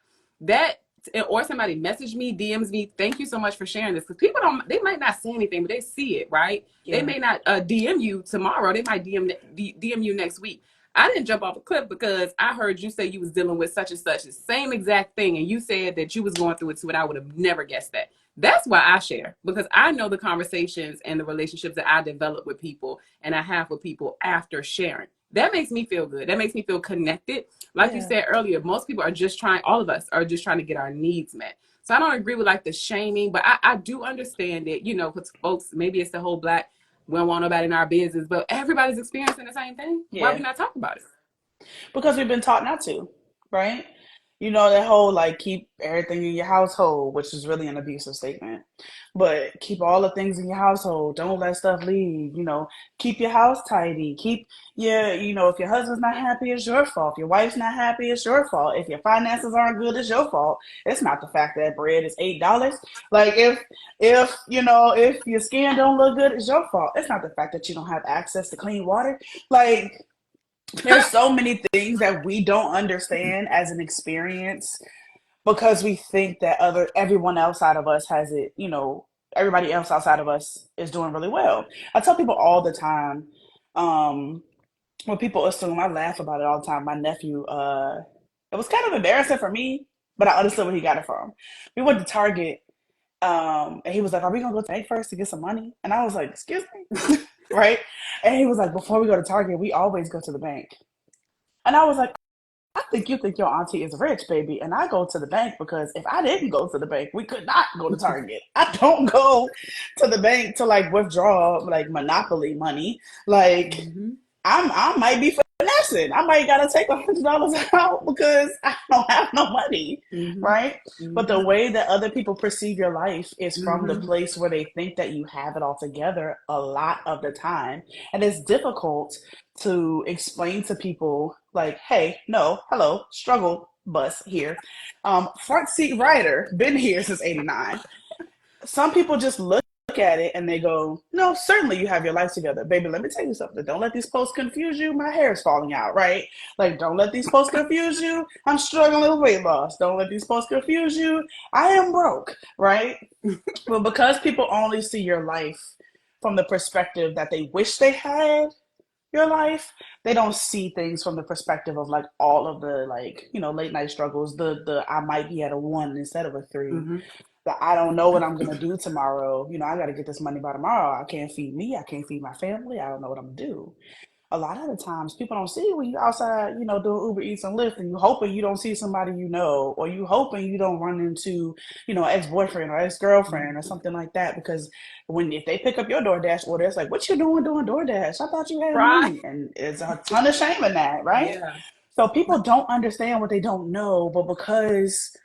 that or somebody message me, DMs me, thank you so much for sharing this. Because they might not say anything, but they see it, right? They
Yeah.
may not DM you tomorrow. They might DM you next week. I didn't jump off a cliff because I heard you say you was dealing with such and such, the same exact thing. And you said that you was going through it too. And I would have never guessed that. That's why I share, because I know the conversations and the relationships that I develop with people and I have with people after sharing. That makes me feel good. That makes me feel connected. Like you
Yeah.
said earlier, most people are just trying, all of us are just trying to get our needs met. So I don't agree with like the shaming, but I do understand it, you know, because folks, maybe it's the whole black, we don't want nobody in our business, but everybody's experiencing the same thing. Why we
Yeah.
not talk about it?
Because we've been taught not to, right? You know, that whole like keep everything in your household, which is really an abusive statement. But keep all the things in your household. Don't let stuff leave. You know, keep your house tidy. Keep your, you know, if your husband's not happy, it's your fault. If your wife's not happy, it's your fault. If your finances aren't good, it's your fault. It's not the fact that bread is $8. Like if you know, if your skin don't look good, it's your fault. It's not the fact that you don't have access to clean water. Like there's so many things that we don't understand as an experience because we think that everyone outside of us has it, you know, everybody else outside of us is doing really well. I tell people all the time, um, when people assume, I laugh about it all the time. My nephew, it was kind of embarrassing for me, but I understood where he got it from. We went to Target, and he was like, "Are we gonna go to the bank first to get some money?" And I was like, "Excuse me," right? And he was like, "Before we go to Target, we always go to the bank." And I was like, I think you think your auntie is rich, baby. And I go to the bank because if I didn't go to the bank, we could not go to Target. I don't go to the bank to like withdraw like Monopoly money. Like
Mm-hmm.
I might be finessing. I might gotta take $100 out because I don't have no money,
Mm-hmm.
right? But the
Mm-hmm.
way that other people perceive your life is from the
Mm-hmm.
place where they think that you have it all together a lot of the time, and it's difficult to explain to people like, "Hey, no, hello, struggle bus here, front seat rider, been here since '89." Some people just look at it and they go, "No, certainly you have your life together. Baby, let me tell you something. Don't let these posts confuse you. My hair is falling out, right? Like, don't let these posts confuse you. I'm struggling with weight loss. Don't let these posts confuse you. I am broke, right?" But because people only see your life from the perspective that they wish they had your life, they don't see things from the perspective of like all of the like, you know, late night struggles, the I might be at a 1 instead of a 3,
Mm-hmm.
that I don't know what I'm gonna do tomorrow. You know, I got to get this money by tomorrow. I can't feed me. I can't feed my family. I don't know what I'm gonna do. A lot of the times, people don't see when you outside, you know, doing Uber Eats and Lyft, and you hoping you don't see somebody you know, or you hoping you don't run into, you know, ex boyfriend or ex girlfriend or
Mm-hmm.
something like that. Because when if they pick up your DoorDash order, it's like, "What you doing DoorDash? I thought you had
Right.
money," and it's a ton of shame in that, right?
Yeah.
So people don't understand what they don't know, but because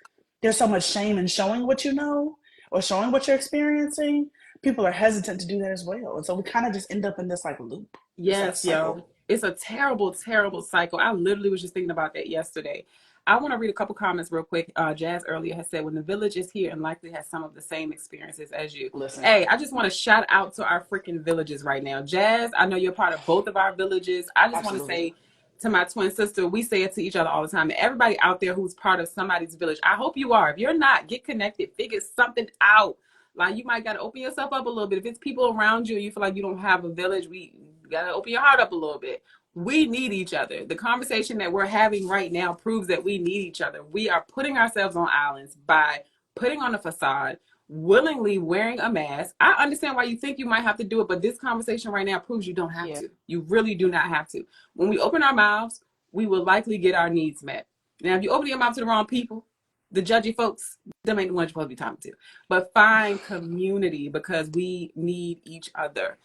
there's so much shame in showing what you know or showing what you're experiencing, people are hesitant to do that as well. And so we kind of just end up in this like loop, this like
Yes, yo.
cycle.
It's a terrible, terrible cycle. I literally was just thinking about that yesterday. I want to read a couple comments real quick. Jazz earlier has said, when the village is here and likely has some of the same experiences as you.
Listen,
Hey, I just want to shout out to our freaking villages right now. Jazz, I know you're part of both of our villages. I just want to
absolutely.
say to my twin sister, we say it to each other all the time. And everybody out there who's part of somebody's village, I hope you are. If you're not, get connected, figure something out. Like you might got to open yourself up a little bit. If it's people around you and you feel like you don't have a village, we got to open your heart up a little bit. We need each other. The conversation that we're having right now proves that we need each other. We are putting ourselves on islands by putting on a facade, willingly wearing a mask. I understand why you think you might have to do it, but this conversation right now proves you don't have
Yeah.
to. You really do not have to. When we open our mouths, we will likely get our needs met. Now, if you open your mouth to the wrong people, the judgy folks, them ain't the ones you're supposed to be talking to. But find community because we need each other.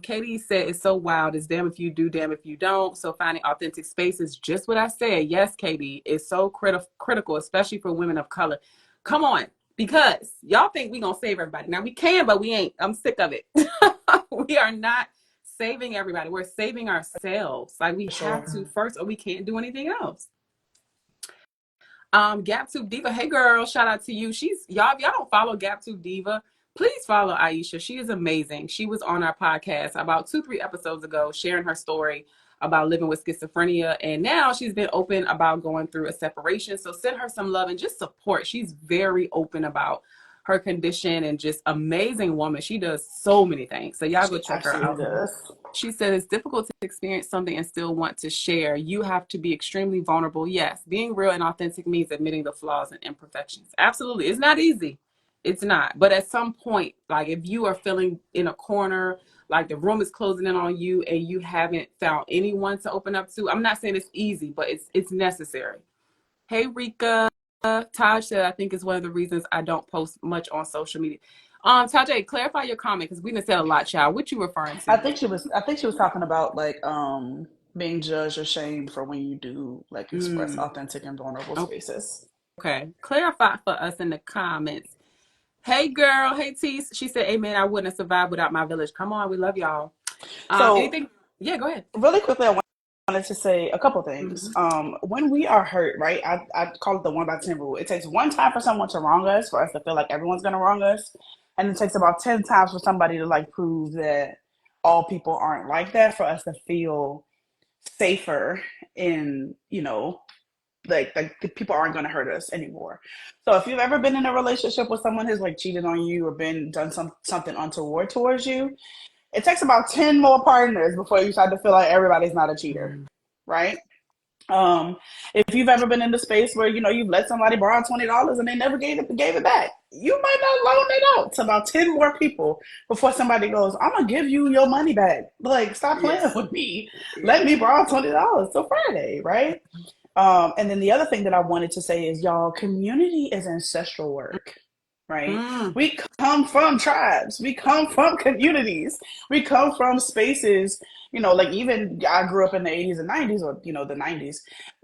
Katie said, "It's so wild. It's damn if you do, damn if you don't." So finding authentic space is just what I said. Yes, Katie, it's so critical, especially for women of color. Come on, because y'all think we gonna save everybody. Now we can, but we ain't. I'm sick of it. We are not saving everybody. We're saving ourselves. Like we
For
have
sure.
to first, or we can't do anything else. GapTube Diva. Hey girl, shout out to you. She's y'all. If y'all don't follow GapTube Diva, please follow Aisha. She is amazing. She was on our podcast about 2-3 episodes ago, sharing her story about living with schizophrenia. And now she's been open about going through a separation. So send her some love and just support. She's very open about her condition and just amazing woman. She does so many things. So y'all go
She
check her
absolutely
out.
does.
She said it's difficult to experience something and still want to share. You have to be extremely vulnerable. Yes, being real and authentic means admitting the flaws and imperfections. Absolutely. It's not easy. It's not. But at some point, like if you are feeling in a corner, like the room is closing in on you and you haven't found anyone to open up to, I'm not saying it's easy, but it's necessary. Hey Rika, Taj said I think it's one of the reasons I don't post much on social media. Tajay, clarify your comment because we done said a lot, child. What you referring to?
I think she was talking about like being judged or shamed for when you do like express
Mm,
authentic and vulnerable spaces.
okay. Clarify for us in the comments. Hey girl, hey T. She said, Amen. I wouldn't have survived without my village. Come on, we love y'all.
So
Anything? Yeah, go ahead.
really quickly, I wanted to say a couple things.
Mm-hmm.
When we are hurt, right? I call it the 1 by 10 rule. It takes one time for someone to wrong us for us to feel like everyone's gonna wrong us, and it takes about 10 times for somebody to like prove that all people aren't like that for us to feel safer in, you know, like the people aren't going to hurt us anymore. So if you've ever been in a relationship with someone who's like cheated on you or been done something untoward towards you, it takes about 10 more partners before you start to feel like everybody's not a cheater, right? Um, if you've ever been in the space where you know you've let somebody borrow $20 and they never gave it back, you might not loan it out to about 10 more people before somebody goes, "I'm gonna give you your money back." Like, stop playing
Yes.
with me.
Yeah.
Let me borrow $20 till Friday, right? And then the other thing that I wanted to say is, y'all, community is ancestral work, right?
Mm.
We come from tribes, we come from communities, we come from spaces, you know, like even I grew up in the 80s and 90s, or, you know, the 90s,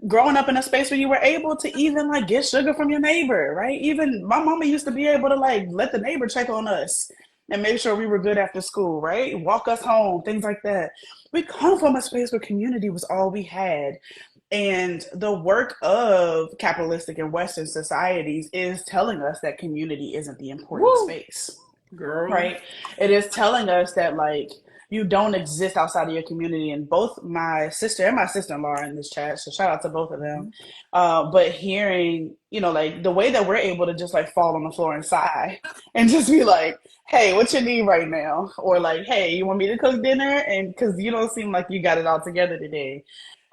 growing up in a space where you were able to even like get sugar from your neighbor, right? Even my mama used to be able to like let the neighbor check on us and make sure we were good after school, right? Walk us home, things like that. We come from a space where community was all we had. And the work of capitalistic and Western societies is telling us that community isn't the important
Woo,
space,
girl.
right? It is telling us that, like, you don't exist outside of your community. And both my sister and my sister-in-law are in this chat, so shout out to both of them. But hearing, you know, like the way that we're able to just like fall on the floor and sigh and just be like, hey, what you need right now? Or like, hey, you want me to cook dinner? And because you don't seem like you got it all together today.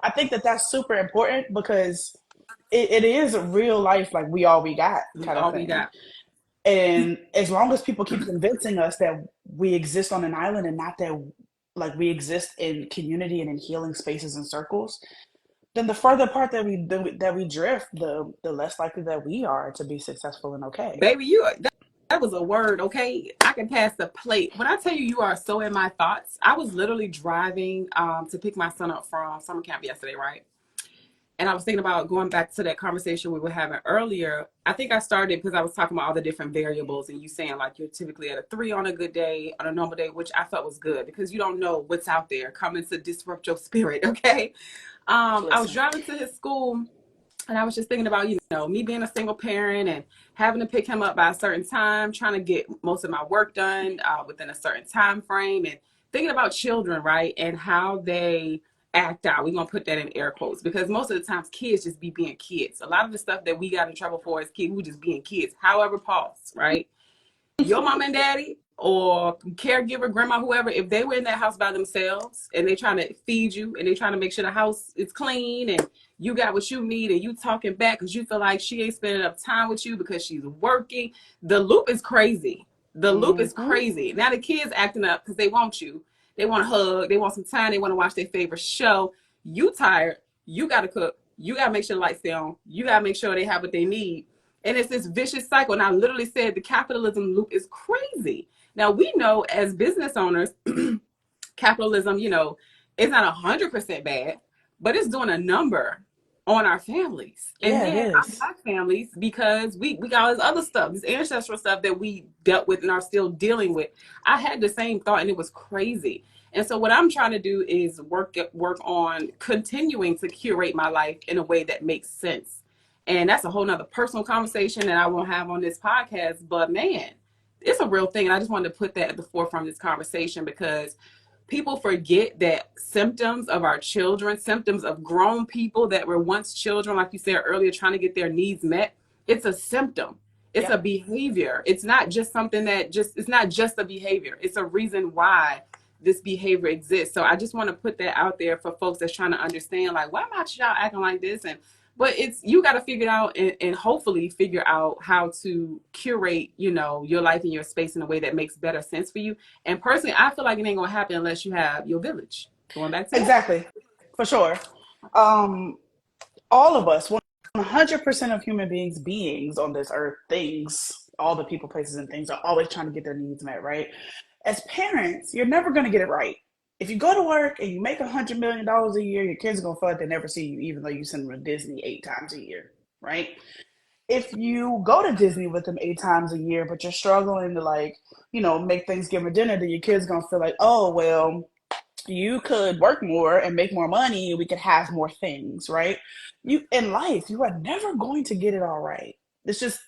I think that that's super important because it is real life, like we all we got kind of
All we
thing.
got.
And as long as people keep convincing us that we exist on an island and not that like we exist in community and in healing spaces and circles, then the further apart that we drift, the less likely that we are to be successful and okay.
Baby, that was a word, okay? I can pass the plate. When I tell you you are so in my thoughts, I was literally driving to pick my son up from summer camp yesterday, right? And I was thinking about going back to that conversation we were having earlier. I think I started because I was talking about all the different variables and you saying like you're typically at a 3 on a good day, on a normal day, which I felt was good because you don't know what's out there coming to disrupt your spirit, okay? I was
Listen.
driving to his school and I was just thinking about, you know, me being a single parent and having to pick him up by a certain time, trying to get most of my work done within a certain time frame, and thinking about children, right? And how they act out. We're going to put that in air quotes because most of the times kids just be being kids. A lot of the stuff that we got in trouble for as kids, we just being kids. However, pause, right? Your mom and daddy or caregiver, grandma, whoever, if they were in that house by themselves and they trying to feed you and they trying to make sure the house is clean and you got what you need and you talking back because you feel like she ain't spending enough time with you because she's working, the loop is crazy. The loop is
Mm-hmm.
crazy. Now the kids acting up because they want you. They want a hug. They want some time. They want to watch their favorite show. You tired. You got to cook. You got to make sure the lights stay on. You got to make sure they have what they need. And it's this vicious cycle. And I literally said the capitalism loop is crazy. Now, we know as business owners, capitalism, you know, it's not 100% bad, but it's doing a number on our families. And
Yeah, it
then our
is.
black families, because we got all this other stuff, this ancestral stuff that we dealt with and are still dealing with. I had the same thought and it was crazy. And so what I'm trying to do is work on continuing to curate my life in a way that makes sense. And that's a whole nother personal conversation that I won't have on this podcast. But man, it's a real thing. And I just wanted to put that at the forefront of this conversation because people forget that symptoms of our children, symptoms of grown people that were once children, like you said earlier, trying to get their needs met, it's a symptom. It's a
Yep.
behavior. It's not just something that it's not just a behavior. It's a reason why this behavior exists. So I just want to put that out there for folks that's trying to understand, like, why am I y'all acting like this? And But it's you got to figure it out and hopefully figure out how to curate, your life and your space in a way that makes better sense for you. And personally, I feel like it ain't gonna happen unless you have your village. Going back to that.
Exactly, for sure. Um, all of us, 100% of beings on this earth, things, all the people, places, and things are always trying to get their needs met, right? As parents, you're never going to get it right. If you go to work and you make $100 million a year, your kids are going to feel like they never see you, even though you send them to Disney 8 times a year, right? If you go to Disney with them 8 times a year, but you're struggling to make Thanksgiving dinner, then your kids gonna feel like, oh well, you could work more and make more money, we could have more things, right? You in life, you are never going to get it all right. It's just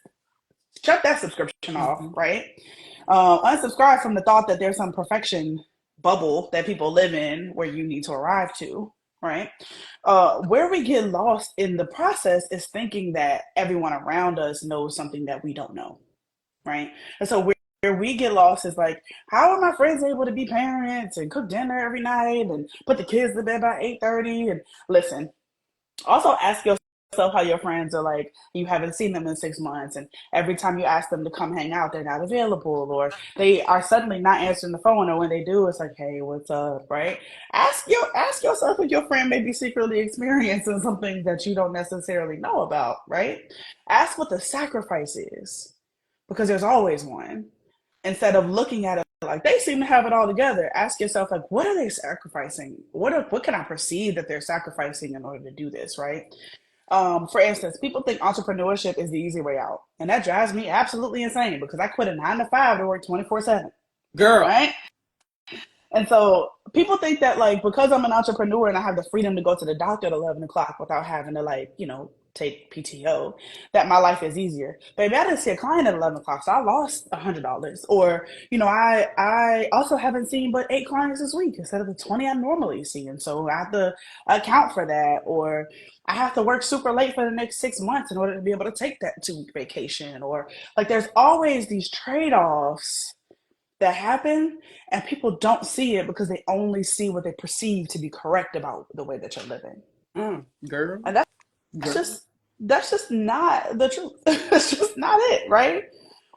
shut that subscription off,
Mm-hmm.
right? Unsubscribe from the thought that there's some perfection bubble that people live in where you need to arrive to, right? Where we get lost in the process is thinking that everyone around us knows something that we don't know, right? And so where we get lost is like, how are my friends able to be parents and cook dinner every night and put the kids to bed by 8:30? And listen, also ask yourself how your friends are like, you haven't seen them in 6 months, and every time you ask them to come hang out, they're not available, or they are suddenly not answering the phone, or when they do, it's like, hey, what's up, right? Ask yourself if your friend may be secretly experiencing something that you don't necessarily know about, right? Ask what the sacrifice is, because there's always one. Instead of looking at it like they seem to have it all together, ask yourself, like, what are they sacrificing? What can I perceive that they're sacrificing in order to do this, right? For instance, people think entrepreneurship is the easy way out, and that drives me absolutely insane because I quit a 9 to 5 to work 24/7,
Girl.
right? And so people think that, like, because I'm an entrepreneur and I have the freedom to go to the doctor at 11 o'clock without having to, like, take PTO, that my life is easier. Baby, I didn't see a client at 11 o'clock, so I lost $100. Or, I also haven't seen but 8 clients this week instead of the 20 I normally see. And so I have to account for that. Or I have to work super late for the next 6 months in order to be able to take that 2 week vacation. Or, like, there's always these trade offs that happen, and people don't see it because they only see what they perceive to be correct about the way that you're living.
Girl.
And that's
Girl.
just not the truth. It's just not it, right?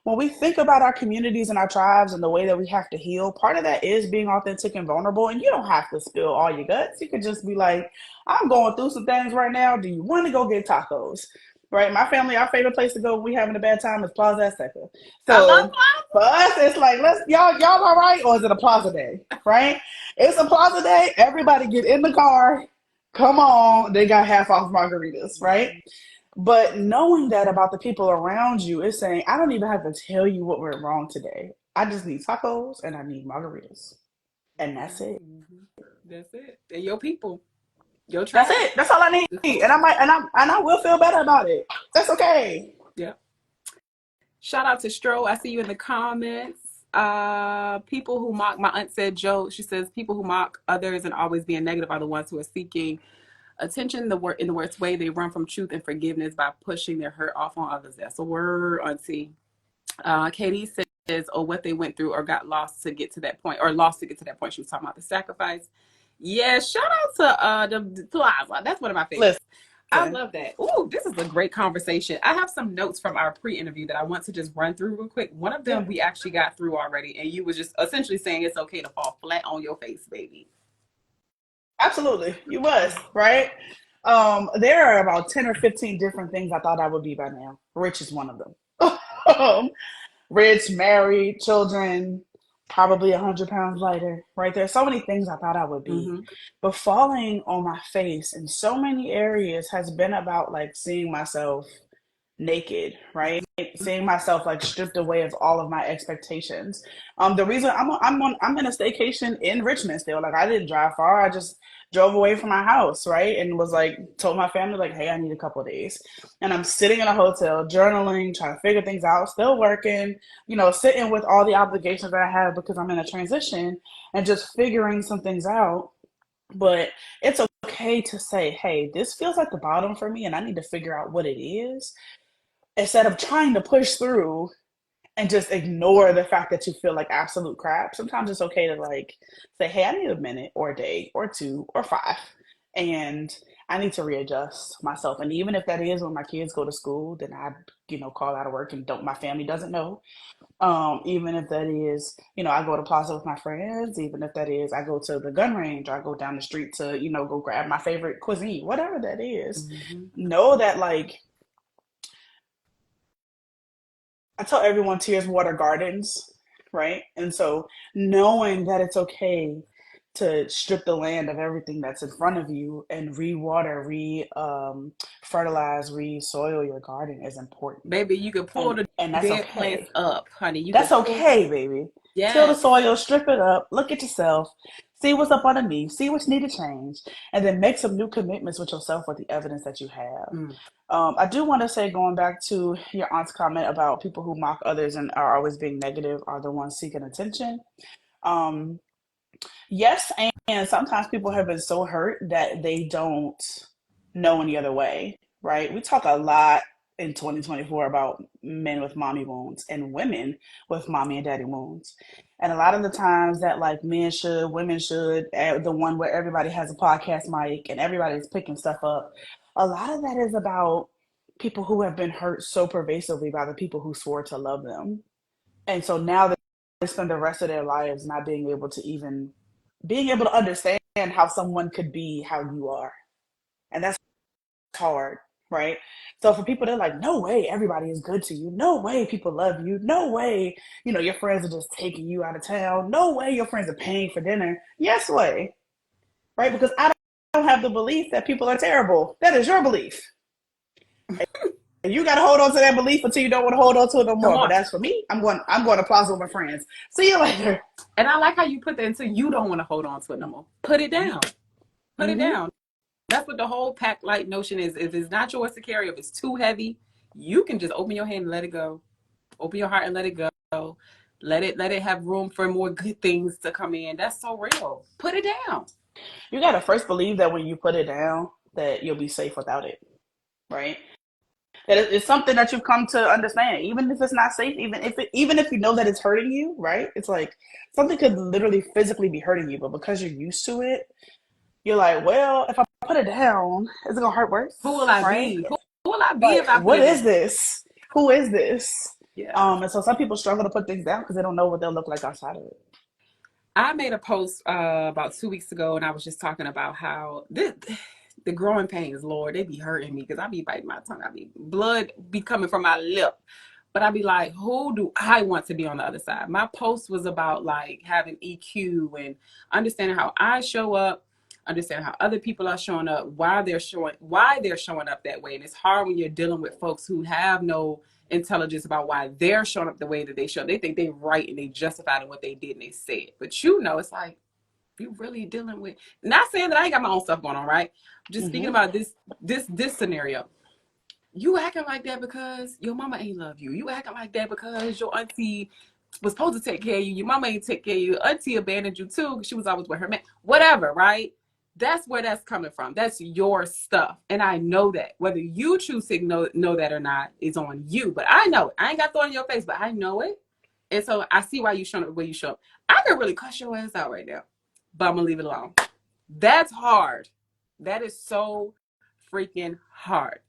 When we think about our communities and our tribes and the way that we have to heal, part of that is being authentic and vulnerable. And you don't have to spill all your guts. You could just be like, I'm going through some things right now. Do you want to go get tacos? Right? My family, our favorite place to go when we having a bad time is Plaza Azteca.
I love
So for us, it's like, let's y'all all right? Or is it a Plaza day? Right? It's a Plaza day. Everybody get in the car. Come on. They got half off margaritas, right? But knowing that about the people around you is saying, I don't even have to tell you what went wrong today. I just need tacos and I need margaritas. And that's it.
Mm-hmm. That's it. And your people, your
That's
tribe.
it. That's all I need. And I will feel better about it. That's okay.
Yeah. Shout out to Stro. I see you in the comments. People who mock, my aunt said, Joe, she says, people who mock others and always being negative are the ones who are seeking attention in the worst way. They run from truth and forgiveness by pushing their hurt off on others. That's a word, auntie. Katie says, oh, what they went through or got lost to get to that point, or lost to get to that point. She was talking about the sacrifice. Yeah, shout out to the Plaza. That's one of my favorites. I
Listen.
love that. Ooh, this is a great conversation. I have some notes from our pre-interview that I want to just run through real quick. One of them
Yeah,
we actually got through already, and you was just essentially saying it's okay to fall flat on your face, baby.
absolutely. You was, right? There are about 10 or 15 different things I thought I would be by now. Rich is one of them. Rich, married, children, probably 100 pounds lighter, right? There's so many things I thought I would be.
Mm-hmm.
But falling on my face in so many areas has been about, like, seeing myself naked, right? Seeing myself, like, stripped away of all of my expectations. The reason I'm in a staycation in Richmond still. Like, I didn't drive far. I just drove away from my house, right? And was like, told my family, like, hey, I need a couple of days. And I'm sitting in a hotel, journaling, trying to figure things out, still working, sitting with all the obligations that I have because I'm in a transition and just figuring some things out. But it's okay to say, hey, this feels like the bottom for me and I need to figure out what it is, instead of trying to push through and just ignore the fact that you feel like absolute crap. Sometimes it's okay to, like, say, hey, I need a minute or a day or two or five. And I need to readjust myself. And even if that is when my kids go to school, then I, call out of work and my family doesn't know. Even if that is, I go to Plaza with my friends, even if that is I go to the gun range or I go down the street to, go grab my favorite cuisine, whatever that is, know that like I tell everyone tears water gardens, right? And so knowing that it's okay to strip the land of everything that's in front of you and re-water, fertilize, re-soil your garden is important.
Baby, you can pull the
And that's
dead plants
okay.
up, honey. You
That's
can pull
okay, baby. Till the
Yes.
soil, strip it up, look at yourself, see what's up underneath, see what's needed to change, and then make some new commitments with yourself with the evidence that you have. I do want to say, going back to your aunt's comment about people who mock others and are always being negative are the ones seeking attention. Um, yes, and sometimes people have been so hurt that they don't know any other way, right? We talk a lot in 2024 about men with mommy wounds and women with mommy and daddy wounds. And a lot of the times that like men should, women should, the one where everybody has a podcast mic and everybody's picking stuff up, a lot of that is about people who have been hurt so pervasively by the people who swore to love them. And so now they spend the rest of their lives not being able to understand how someone could be how you are. And that's hard, right? So for people, they're like, no way everybody is good to you. No way people love you. No way, your friends are just taking you out of town. No way your friends are paying for dinner. Yes way, right? Because I don't have the belief that people are terrible. That is your belief. And you got to hold on to that belief until you don't want to hold on to it no more. But as for me, I'm going to Plaza with my friends. See you later.
And I like how you put that until you don't want to hold on to it no more. Put it down. Put it down. That's what the whole pack light notion is. If it's not yours to carry, if it's too heavy, you can just open your hand and let it go. Open your heart and let it go. Let it have room for more good things to come in. That's so real. Put it down.
You got to first believe that when you put it down, that you'll be safe without it, right? That it's something that you've come to understand, even if it's not safe, even if you know that it's hurting you, right? It's like something could literally physically be hurting you, but because you're used to it, you're like, well, if I put it down, is it gonna hurt worse?
Who will I be? Who will I be if I put
what
it
is
down?
this? Who is this?
Yeah.
And so some people struggle to put things down because they don't know what they'll look like outside of it.
I made a post about 2 weeks ago, and I was just talking about how the growing pains, Lord, they be hurting me because I be biting my tongue. Blood be coming from my lip. But I be like, who do I want to be on the other side? My post was about like having EQ and understanding how I show up, understanding how other people are showing up, why they're showing up that way. And it's hard when you're dealing with folks who have no intelligence about why they're showing up the way that they show. They think they're right and they justified in what they did and they said. But it's like, you really dealing with, not saying that I ain't got my own stuff going on, right? Just speaking about this scenario. You acting like that because your mama ain't love you. You acting like that because your auntie was supposed to take care of you. Your mama ain't take care of you. Auntie abandoned you too because she was always with her man. Whatever, right? That's where that's coming from. That's your stuff. And I know that. Whether you choose to know that or not is on you. But I know it. I ain't got thrown in your face, but I know it. And so I see why you showing up the way you show up. I could really cuss your ass out right now, but I'm going to leave it alone. That's hard. That is so freaking hard.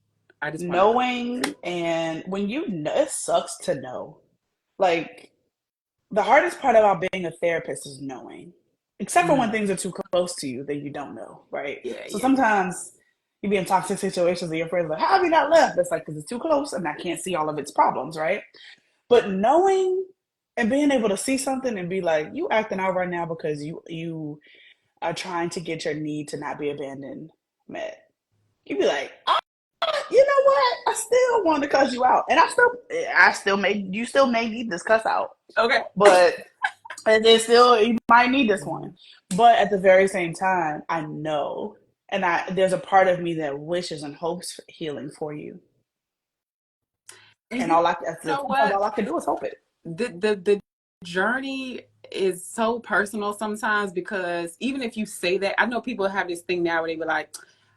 I just
knowing, and when you know, it sucks to know. Like, the hardest part about being a therapist is knowing. Except for when things are too close to you, then you don't know, right? So sometimes you be in toxic situations and your friends are like, how have you not left? It's like, because it's too close and I can't see all of its problems, right? But knowing and being able to see something and be like, you acting out right now because you are trying to get your need to not be abandoned met. You'd be like, oh, you know what? I still want to cuss you out. And you still may need this cuss out.
Okay.
But you might need this one. But at the very same time, I know, and there's a part of me that wishes and hopes for healing for you. And all I can do is hope it.
The journey is so personal sometimes, because even if you say that, I know people have this thing now where they be like,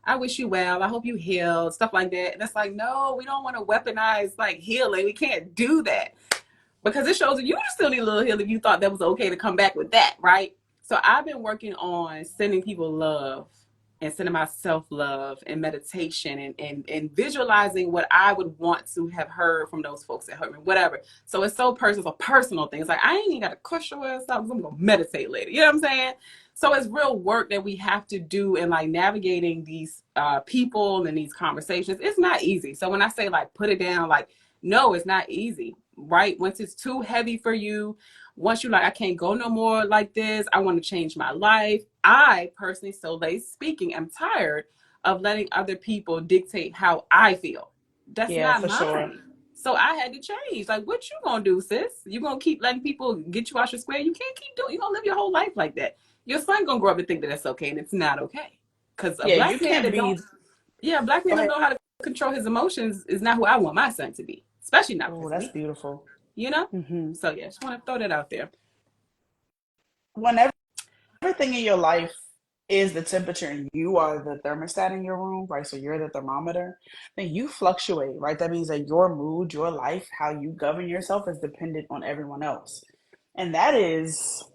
I wish you well, I hope you heal, stuff like that. And it's like, no, we don't want to weaponize like healing. We can't do that, because it shows that you still need a little healing if you thought that was okay to come back with that, right? So I've been working on sending people love and sending my self-love and meditation and visualizing what I would want to have heard from those folks that hurt me, whatever. So it's so personal, it's a personal thing. It's like, I ain't even got to cuss your ass out because I'm going to meditate later. You know what I'm saying? So it's real work that we have to do in like navigating these people and these conversations. It's not easy. So when I say like, put it down, like, no, it's not easy, right? Once it's too heavy for you, once you're like, I can't go no more like this, I want to change my life. I personally, Soliel speaking, am tired of letting other people dictate how I feel. That's
Yeah,
not
for sure.
mine. So I had to change. Like, what you gonna do, sis? You gonna keep letting people get you out your square? You can't keep doing. You gonna live your whole life like that. Your son gonna grow up and think that that's okay, and it's not okay. Because a
Yeah, you
black man
can't
that don't,
be.
yeah, a black man
Go
don't
ahead.
know how to control his emotions is not who I want my son to be. Especially not
Oh,
because
that's
me.
beautiful.
You know.
Hmm.
So yeah, just want to throw that out there.
Whenever everything in your life is the temperature and you are the thermostat in your room, right? So you're the thermometer, then you fluctuate, right? That means that your mood, your life, how you govern yourself is dependent on everyone else. And that is,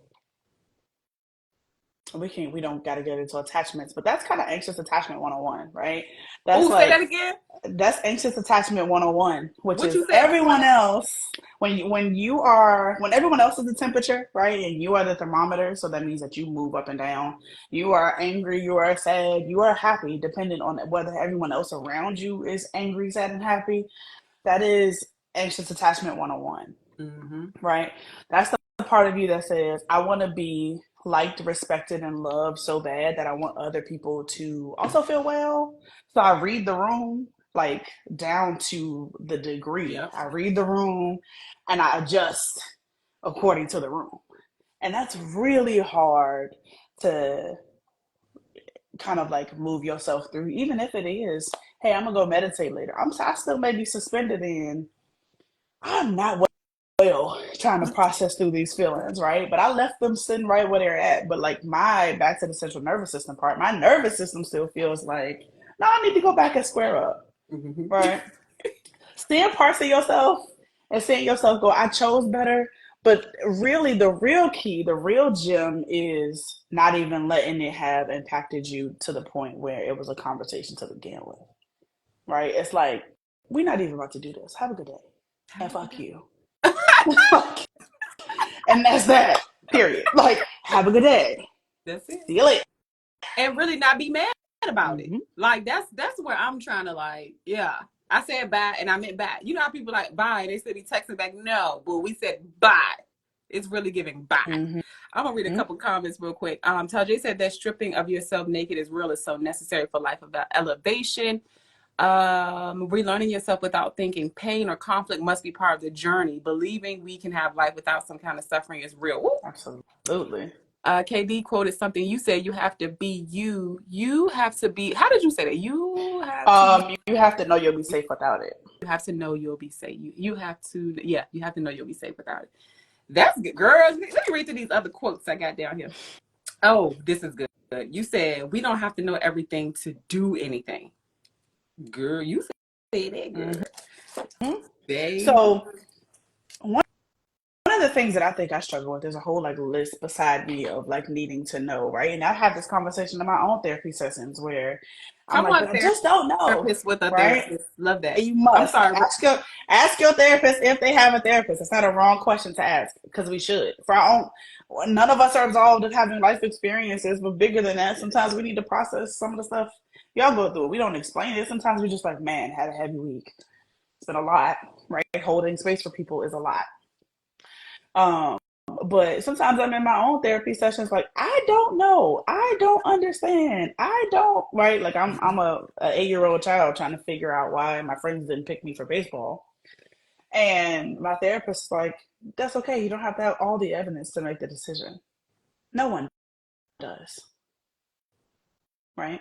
we don't got to get into attachments, but that's kind of anxious attachment 101, right? That's
Oh, say
like
that again.
that's anxious attachment 101, which
What
is
you said before
everyone
that?
else when everyone else is the temperature, right, and you are the thermometer. So that means that you move up and down. You are angry, you are sad, you are happy, depending on whether everyone else around you is angry, sad, and happy. That is anxious attachment 101,
Mm-hmm.
right? That's the part of you that says, I want to be liked, respected, and loved so bad that I want other people to also feel well. So I read the room like down to the degree.
Yep.
I read the room and I adjust according to the room. And that's really hard to kind of like move yourself through, even if it is, hey, I'm gonna go meditate later. I still may be suspended in, I'm not well trying to process through these feelings, right? But I left them sitting right where they're at. But like my back to the central nervous system part, my nervous system still feels like, no, I need to go back and square up,
Mm-hmm.
right? Seeing parts of yourself and seeing yourself go, I chose better. But really, the real key, the real gem is not even letting it have impacted you to the point where it was a conversation to begin with, right? It's like, we're not even about to do this. Have a good day. And fuck you. And that's that. Period. Like, have a good day.
That's it.
See you later.
And really not be mad about it.
Mm-hmm.
Like that's where I'm trying to like, yeah. I said bye and I meant bye. You know how people like bye and they still be texting back, no, but we said bye. It's really giving bye.
Mm-hmm.
I'm gonna read a couple comments real quick. Tajay said that stripping of yourself naked is real is so necessary for life of elevation. Relearning yourself without thinking pain or conflict must be part of the journey. Believing we can have life without some kind of suffering is real. Woo.
Absolutely.
KD quoted something you said, you have to be you. You have to be, how did you say that?
You have to know you'll be safe without it.
You have to know you'll be safe. You have to, yeah, you have to know you'll be safe without it. That's good, girls. Let me read through these other quotes I got down here. Oh, this is good. You said, we don't have to know everything to do anything. Girl, you say that, girl.
Mm-hmm. So one of the things that I think I struggle with, there's a whole like list beside me of like needing to know, right? And I have this conversation in my own therapy sessions where I'm
Come
like,
on,
but I just don't know,
therapist with a
right?
therapist. Love that.
You
I'm
must
sorry.
ask your therapist if they have a therapist. It's not a wrong question to ask because we should. For our own, none of us are absolved of having life experiences, but bigger than that, sometimes we need to process some of the stuff y'all go through. We don't explain it. Sometimes we just like, man, had a heavy week. It's been a lot, right? Holding space for people is a lot. But sometimes I'm in my own therapy sessions like, I don't know. I don't understand. I don't, right? Like I'm a 8-year-old child trying to figure out why my friends didn't pick me for baseball. And my therapist is like, that's okay. You don't have to have all the evidence to make the decision. No one does, right?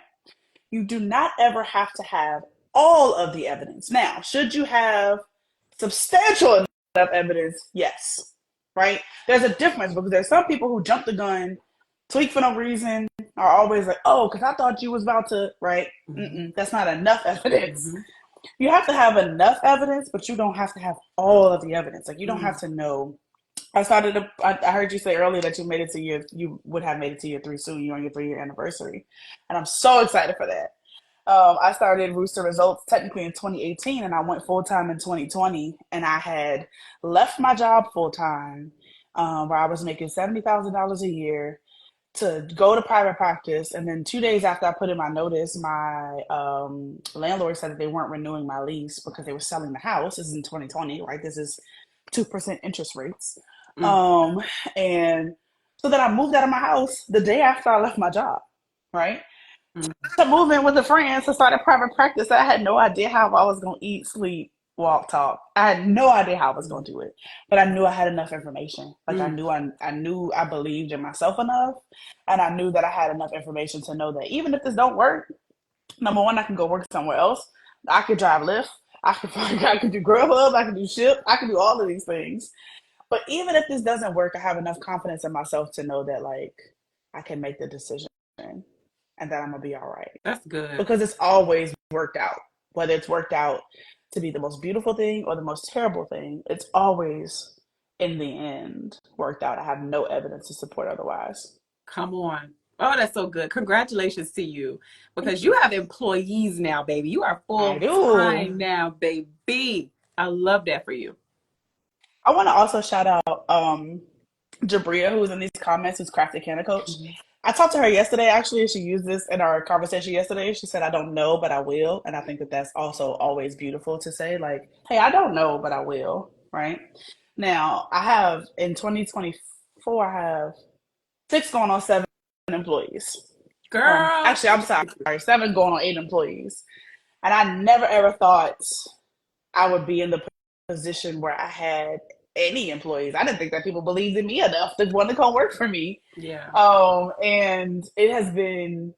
You do not ever have to have all of the evidence. Now, should you have substantial enough evidence? Yes. Right? There's a difference because there's some people who jump the gun, tweak for no reason, are always like, oh, because I thought you was about to, right? That's not enough evidence. You have to have enough evidence, but you don't have to have all of the evidence. Like, you don't have to know I heard you say earlier that you would have made it to year three soon. You're on your 3-year anniversary, and I'm so excited for that. I started Rooster Results technically in 2018, and I went full time in 2020. And I had left my job full time, where I was making $70,000 a year, to go to private practice. And then 2 days after I put in my notice, my landlord said that they weren't renewing my lease because they were selling the house. This is in 2020, right? This is 2% interest rates.
Mm.
Um, and so then I moved out of my house the day after I left my job, right?
Mm.
To move in with a friend to start a private practice. I had no idea how I was going to eat, sleep, walk, talk. I had no idea how I was going to do it, but I knew I had enough information. Like
Mm.
I knew I believed in myself enough, and I knew that I had enough information to know that even if this don't work, number one, I can go work somewhere else. I could drive Lyft. I could do Grubhub. I could do Ship. I could do all of these things. But even if this doesn't work, I have enough confidence in myself to know that like I can make the decision and that I'm gonna be all right.
That's good.
Because it's always worked out. Whether it's worked out to be the most beautiful thing or the most terrible thing, it's always in the end worked out. I have no evidence to support otherwise.
Come on. Oh, that's so good. Congratulations to you
Thank
because you
you.
have employees now, baby. You are
I
full
do.
time now, baby. I love that for you.
I want to also shout out Jabria, who was in these comments, who's Crafted Canna Coach.
Mhm.
I talked to her yesterday, actually. She used this in our conversation yesterday. She said, I don't know, but I will. And I think that that's also always beautiful to say, like, hey, I don't know, but I will, right? Now, I have, in 2024, I have 6 going on 7 employees.
Girl.
Actually, I'm sorry, 7 going on 8 employees. And I never ever thought I would be in the position where I had any employees. I didn't think that people believed in me enough to want to come work for me.
Yeah.
And it has been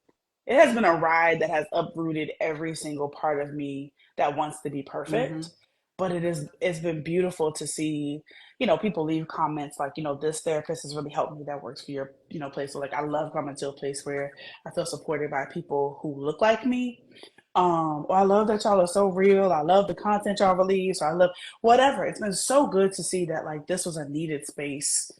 a ride that has uprooted every single part of me that wants to be
Mm-hmm.
perfect. But it's been beautiful to see, people leave comments like, this therapist has really helped me, that works for your, place. So like I love coming to a place where I feel supported by people who look like me. I love that y'all are so real. I love the content y'all release. I love whatever. It's been so good to see that like this was a needed space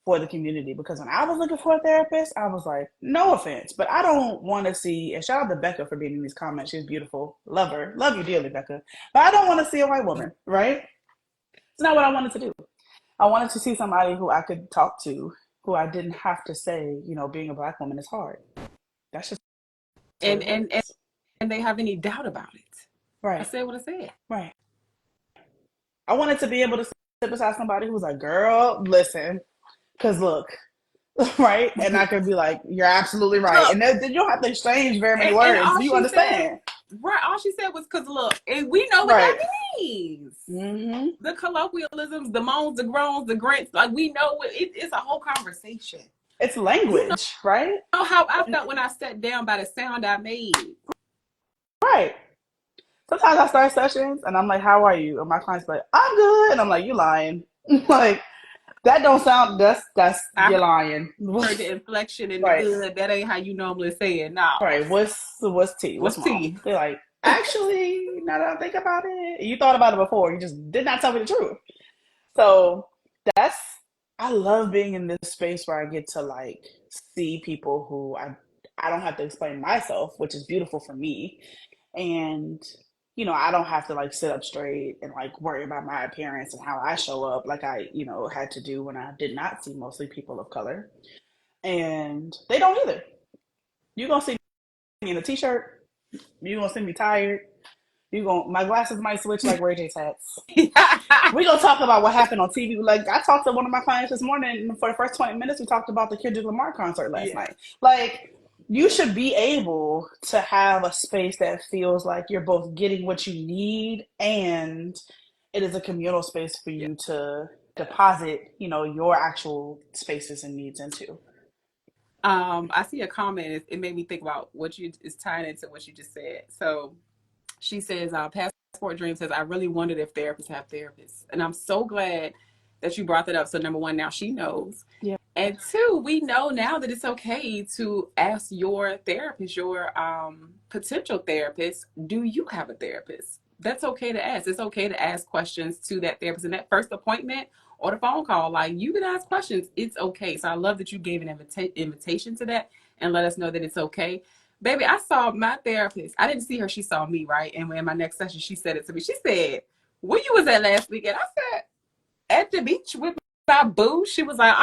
for the community, because when I was looking for a therapist, I was like, no offense, but I don't want to see, and shout out to Becca for being in these comments. She's beautiful. Love her. Love you dearly, Becca. But I don't want to see a white woman, right? It's not what I wanted to do. I wanted to see somebody who I could talk to, who I didn't have to say, being a black woman is hard. That's just what
And
it
and and,
is.
and they have any doubt about it. I
Right.
said what I said.
Right. I wanted to be able to sit beside somebody who was like, girl, listen, because look, right? And I could be like, you're absolutely right.
Look,
And then you don't have to exchange very many
and
words.
all
You
she said,
understand?
right? All she said was because look, and we know what that
Right.
means.
Mm-hmm.
The colloquialisms, the moans, the groans, the grunts, like we know it's a whole conversation.
It's
You
language, right?
know how I
And,
felt when I sat down by the sound I made.
right. Sometimes I start sessions and I'm like, how are you? And my client's like, I'm good. And I'm like, you lying. Like, that don't sound, that's,
I
you're lying.
heard the inflection and the
Right.
good. That ain't how you normally say it. No.
Right. What's tea? What's
What's
mom?
tea?
They're like, actually, now that I think about it, you thought about it before. You just did not tell me the truth. So that's I love being in this space where I get to like see people who I don't have to explain myself, which is beautiful for me. And I don't have to like sit up straight and like worry about my appearance and how I show up like I, had to do when I did not see mostly people of color. And they don't either. You're gonna see me in a t-shirt, you're gonna see me tired, my glasses might switch like Ray J's hats. We're gonna talk about what happened on TV. Like I talked to one of my clients this morning, and for the first 20 minutes, we talked about the Kendrick Lamar concert last
Yeah.
night. Like you should be able to have a space that feels like you're both getting what you need, and it is a communal space for
Yeah.
you to deposit, your actual spaces and needs into.
I see a comment. It made me think about what you is tying into what you just said. So she says, Passport Dream says, I really wondered if therapists have therapists. And I'm so glad that you brought that up. So, number one, now she knows.
Yeah.
And two, we know now that it's okay to ask your therapist, your potential therapist, do you have a therapist? That's okay to ask. It's okay to ask questions to that therapist in that first appointment or the phone call. Like, you can ask questions. It's okay. So I love that you gave an invitation to that and let us know that it's okay. Baby, I saw my therapist. I didn't see her. She saw me, right? And in my next session, she said it to me. She said, where you was at last weekend? I said, at the beach with my boo. She was like,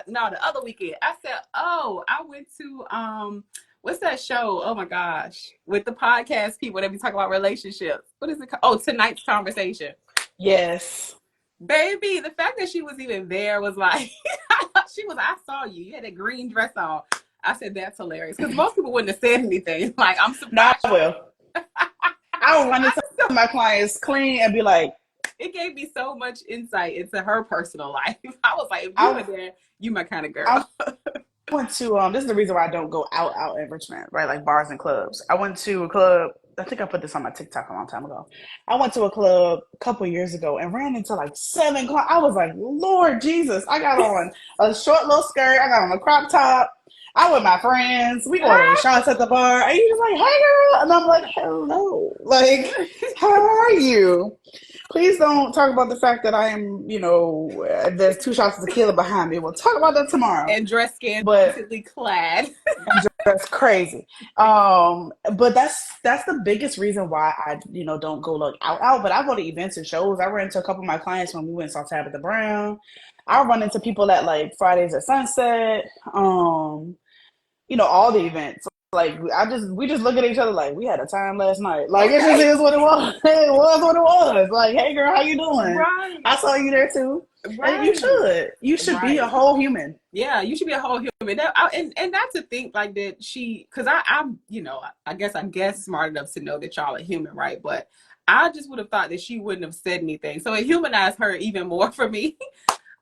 no, the other weekend. I said, oh, I went to what's that show? Oh my gosh, with the podcast people that be talking about relationships. What is it called? Oh, Tonight's Conversation.
Yes,
baby. The fact that she was even there was like, she was. I saw you. You had a green dress on. I said that's hilarious because most people wouldn't have said anything. Like, I'm surprised.
No, I will. I will run into my clients clean and be like,
it gave me so much insight into her personal life. I was like, if you were there, you my kind of girl.
I went to this is the reason why I don't go out in Richmond, right? Like bars and clubs. I went to a club. I think I put this on my TikTok a long time ago. I went to a club a couple years ago and ran into like 7 clients. I was like, Lord Jesus! I got on a short little skirt. I got on a crop top. I with my friends. We ordered shots at the bar. And you just like, hey girl, and I'm like, hello. Like, how are you? Please don't talk about the fact that I am, there's 2 shots of tequila behind me. We'll talk about that tomorrow.
And dress scantily clad.
And dress crazy. But that's the biggest reason why I, don't go like out. But I go to events and shows. I ran into a couple of my clients when we went and saw Tabitha Brown. I run into people at like Fridays at Sunset. All the events. Like, we just look at each other like we had a time last night. Like, it just is what it was. It was what it was. Like, hey girl, how you doing?
Right.
I saw you there too. Right. And you should be a whole human.
Yeah, you should be a whole human. And not to think like that because I'm, I guess smart enough to know that y'all are human, right? But I just would have thought that she wouldn't have said anything. So it humanized her even more for me.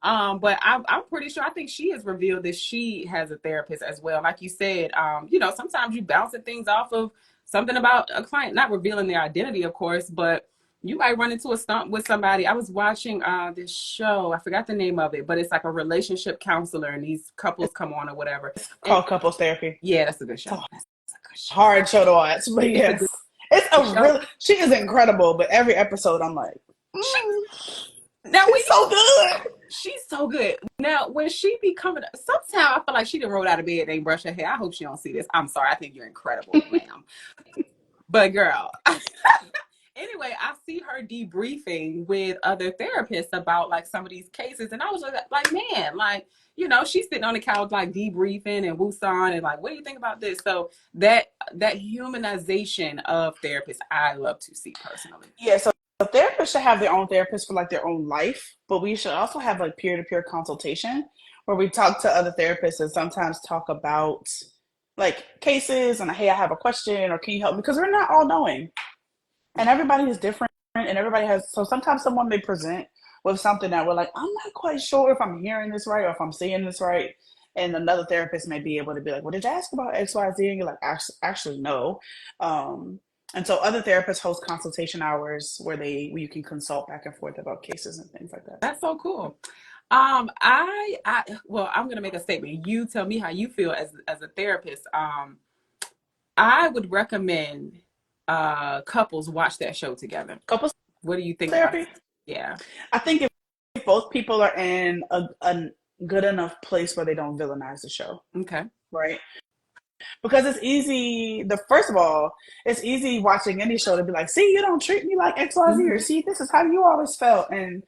But I'm pretty sure, I think she has revealed that she has a therapist as well. Like you said, sometimes you bouncing things off of something about a client, not revealing their identity, of course, but you might run into a stump with somebody. I was watching this show. I forgot the name of it, but it's like a relationship counselor and these couples come on or whatever. It's
called Couples Therapy.
Yeah, that's a good show. That's a good show.
Hard show to watch, but yes. She is incredible, but every episode I'm like,
now
she's so good.
She's so good. Now, when she be coming, somehow I feel like she didn't roll out of bed and ain't brush her hair. I hope she don't see this. I'm sorry. I think you're incredible, ma'am. But girl, anyway, I see her debriefing with other therapists about like some of these cases. And I was like, man, like, she's sitting on the couch, like debriefing and woosah and like, what do you think about this? So that humanization of therapists, I love to see personally.
Yeah. So therapists should have their own therapist for like their own life, but we should also have like peer-to-peer consultation where we talk to other therapists and sometimes talk about like cases and hey, I have a question or can you help me? Because we're not all knowing and everybody is different and everybody so sometimes someone may present with something that we're like, I'm not quite sure if I'm hearing this right or if I'm seeing this right. And another therapist may be able to be like, well, did you ask about X, Y, Z? And you're like, actually, no. And so other therapists host consultation hours where you can consult back and forth about cases and things like that.
That's so cool. I'm going to make a statement. You tell me how you feel as a therapist. I would recommend couples watch that show together.
Couples
What do you think?
Therapy?
Yeah.
I think if both people are in a good enough place where they don't villainize the show.
Okay.
Right? Because it's easy, first of all, it's easy watching any show to be like, see, you don't treat me like X, Y, Z, or see, this is how you always felt. And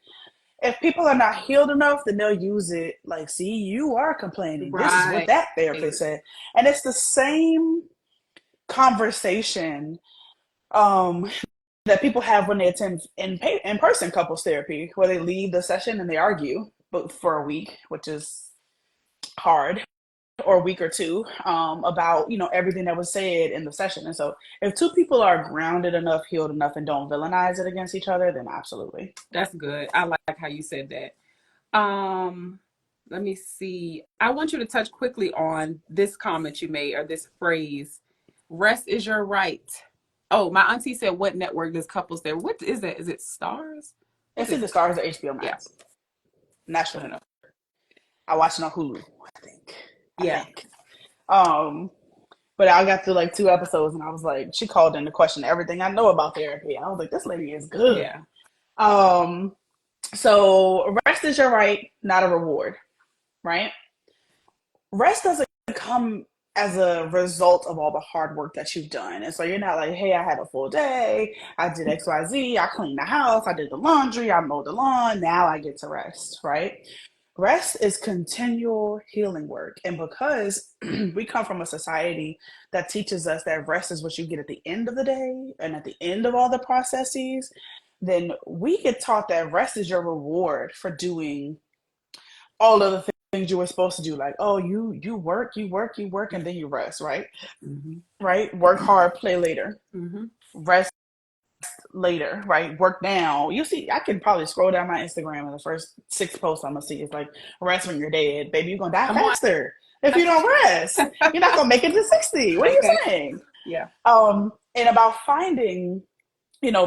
if people are not healed enough, then they'll use it like, see, you are complaining. Right. This is what that therapist said. And it's the same conversation that people have when they attend in-person couples therapy, where they leave the session and they argue for a week, which is hard. Or a week or two about everything that was said in the session. And so if 2 people are grounded enough, healed enough, and don't villainize it against each other, then absolutely.
That's good. I like how you said that. Let me see. I want you to touch quickly on this comment you made, or this phrase, rest is your right. Oh, my auntie said, what network does couples there? What is that? Is it Stars?
It's either Stars or HBO Max. Yeah. National Network. I watch it on Hulu, I think.
Yeah.
But I got through like 2 episodes and I was like, she called in to question everything I know about therapy. I was like, this lady is good.
Yeah.
So rest is your right, not a reward, right? Rest doesn't come as a result of all the hard work that you've done. And so you're not like, hey, I had a full day, I did XYZ, I cleaned the house, I did the laundry, I mowed the lawn, now I get to rest, right? Rest is continual healing work. And because we come from a society that teaches us that rest is what you get at the end of the day and at the end of all the processes, then we get taught that rest is your reward for doing all of the things you were supposed to do. Like, oh, you work, and then you rest, right?
Mm-hmm.
Right? Work hard, play later.
Mm-hmm.
Rest later, right? Work now. You see, I can probably scroll down my Instagram and the first 6 posts I'm gonna see is like rest when you're dead. Baby, you're gonna die
Come on.
faster if you don't rest. You're not gonna make it to 60. What are you
Okay.
saying?
Yeah.
And about finding,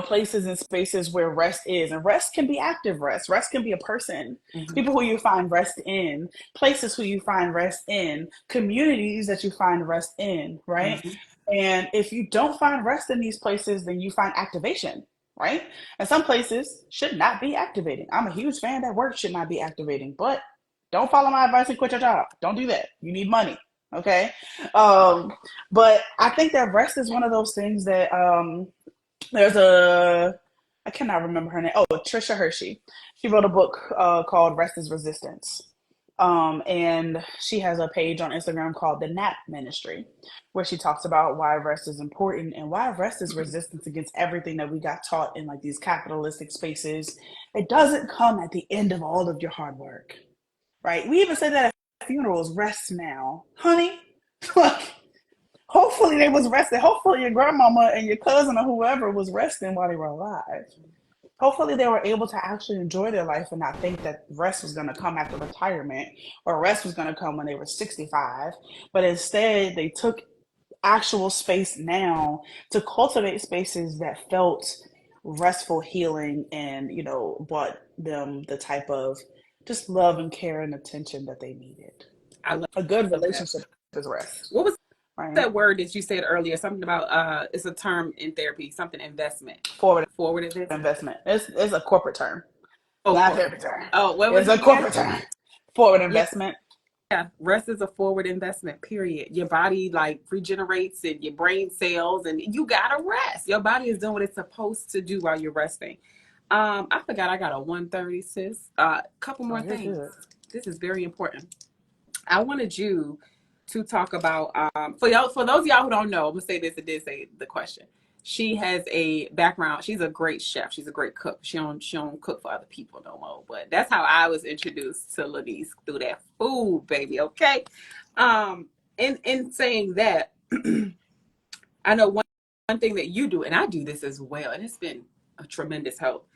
places and spaces where rest is. And rest can be active rest. Rest can be a person,
Mm-hmm.
people who you find rest in, places who you find rest in, communities that you find rest in, right?
Mm-hmm.
And if you don't find rest in these places, then you find activation, right? And some places should not be activating. I'm a huge fan that work should not be activating, but don't follow my advice and quit your job. Don't do that. You need money. Okay. But I think that rest is one of those things that there's I cannot remember her name. Oh, Trisha Hershey. She wrote a book called Rest is Resistance. And she has a page on Instagram called The Nap Ministry, where she talks about why rest is important and why rest is resistance against everything that we got taught in like these capitalistic spaces. It doesn't come at the end of all of your hard work, right? We even say that at funerals, rest now. Honey, like, hopefully they was resting. Hopefully your grandmama and your cousin or whoever was resting while they were alive. Hopefully they were able to actually enjoy their life and not think that rest was going to come after retirement or rest was going to come when they were 65. But instead they took actual space now to cultivate spaces that felt restful, healing, and, brought them the type of just love and care and attention that they needed.
I love
A good
that.
relationship is rest,
What was
right?
that word that you said earlier? Something about it's a term in therapy, something investment.
Forward
Forward investment.
investment. It's a corporate term,
Oh,
not a
corporate.
therapy term.
Oh, what was
It's
it
a
again?
corporate term. Forward
Yeah.
investment.
Yeah, rest is a forward investment, period. Your body like regenerates and your brain cells, and you gotta rest. Your body is doing what it's supposed to do while you're resting. I forgot I got a 1:30, sis. Couple
Oh,
more
you're
things.
good.
This is very important. I wanted you to talk about for y'all, for those of y'all who don't know, I'm gonna say this, it did say the question. She has a background, she's a great chef, she's a great cook. She don't cook for other people no more. But that's how I was introduced to Lenise, through that food, baby. Okay. In saying that, I know one thing that you do, and I do this as well, and it's been a tremendous help.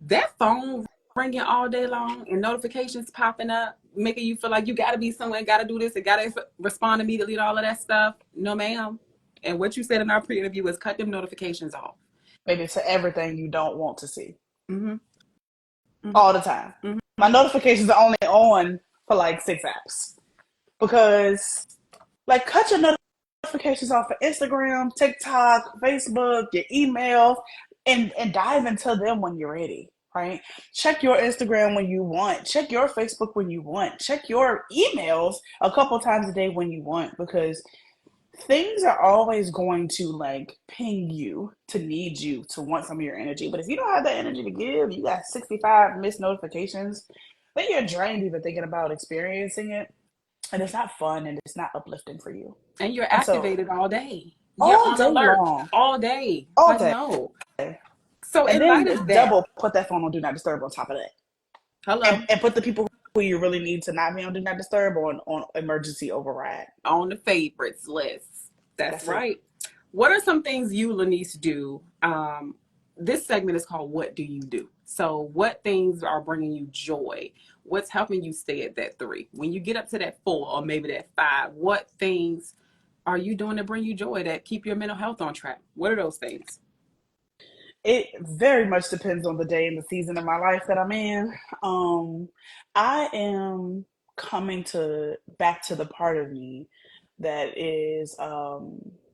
That phone ringing all day long and notifications popping up, making you feel like you got to be somewhere, got to do this, and got to respond immediately to all of that stuff. No, ma'am. And what you said in our pre-interview is cut them notifications off.
Maybe to everything you don't want to see
Mm-hmm. Mm-hmm.
all the time.
Mm-hmm.
My notifications are only on for like 6 apps because, like, cut your notifications off for Instagram, TikTok, Facebook, your email, and dive into them when you're ready. Right? Check your Instagram when you want. Check your Facebook when you want. Check your emails a couple times a day when you want, because things are always going to like ping you to need you to want some of your energy. But if you don't have that energy to give, you got 65 missed notifications, then you're drained even thinking about experiencing it. And it's not fun and it's not uplifting for you.
And you're
And so
activated all day. You're
all
on
day
alert
long,
all day.
all
Like,
day.
no. So
And
in light
then
of that,
double put that phone on do not disturb on top of that.
hello,
And put the people who you really need to not be on do not disturb on emergency override.
on the favorites list. That's
That's it.
right. What are some things you, Lenise, do? This segment is called What Do You Do? So what things are bringing you joy? What's helping you stay at that 3? When you get up to that 4 or maybe that 5, what things are you doing to bring you joy that keep your mental health on track? What are those things?
It very much depends on the day and the season of my life that I'm in. I am coming to back to the part of me that is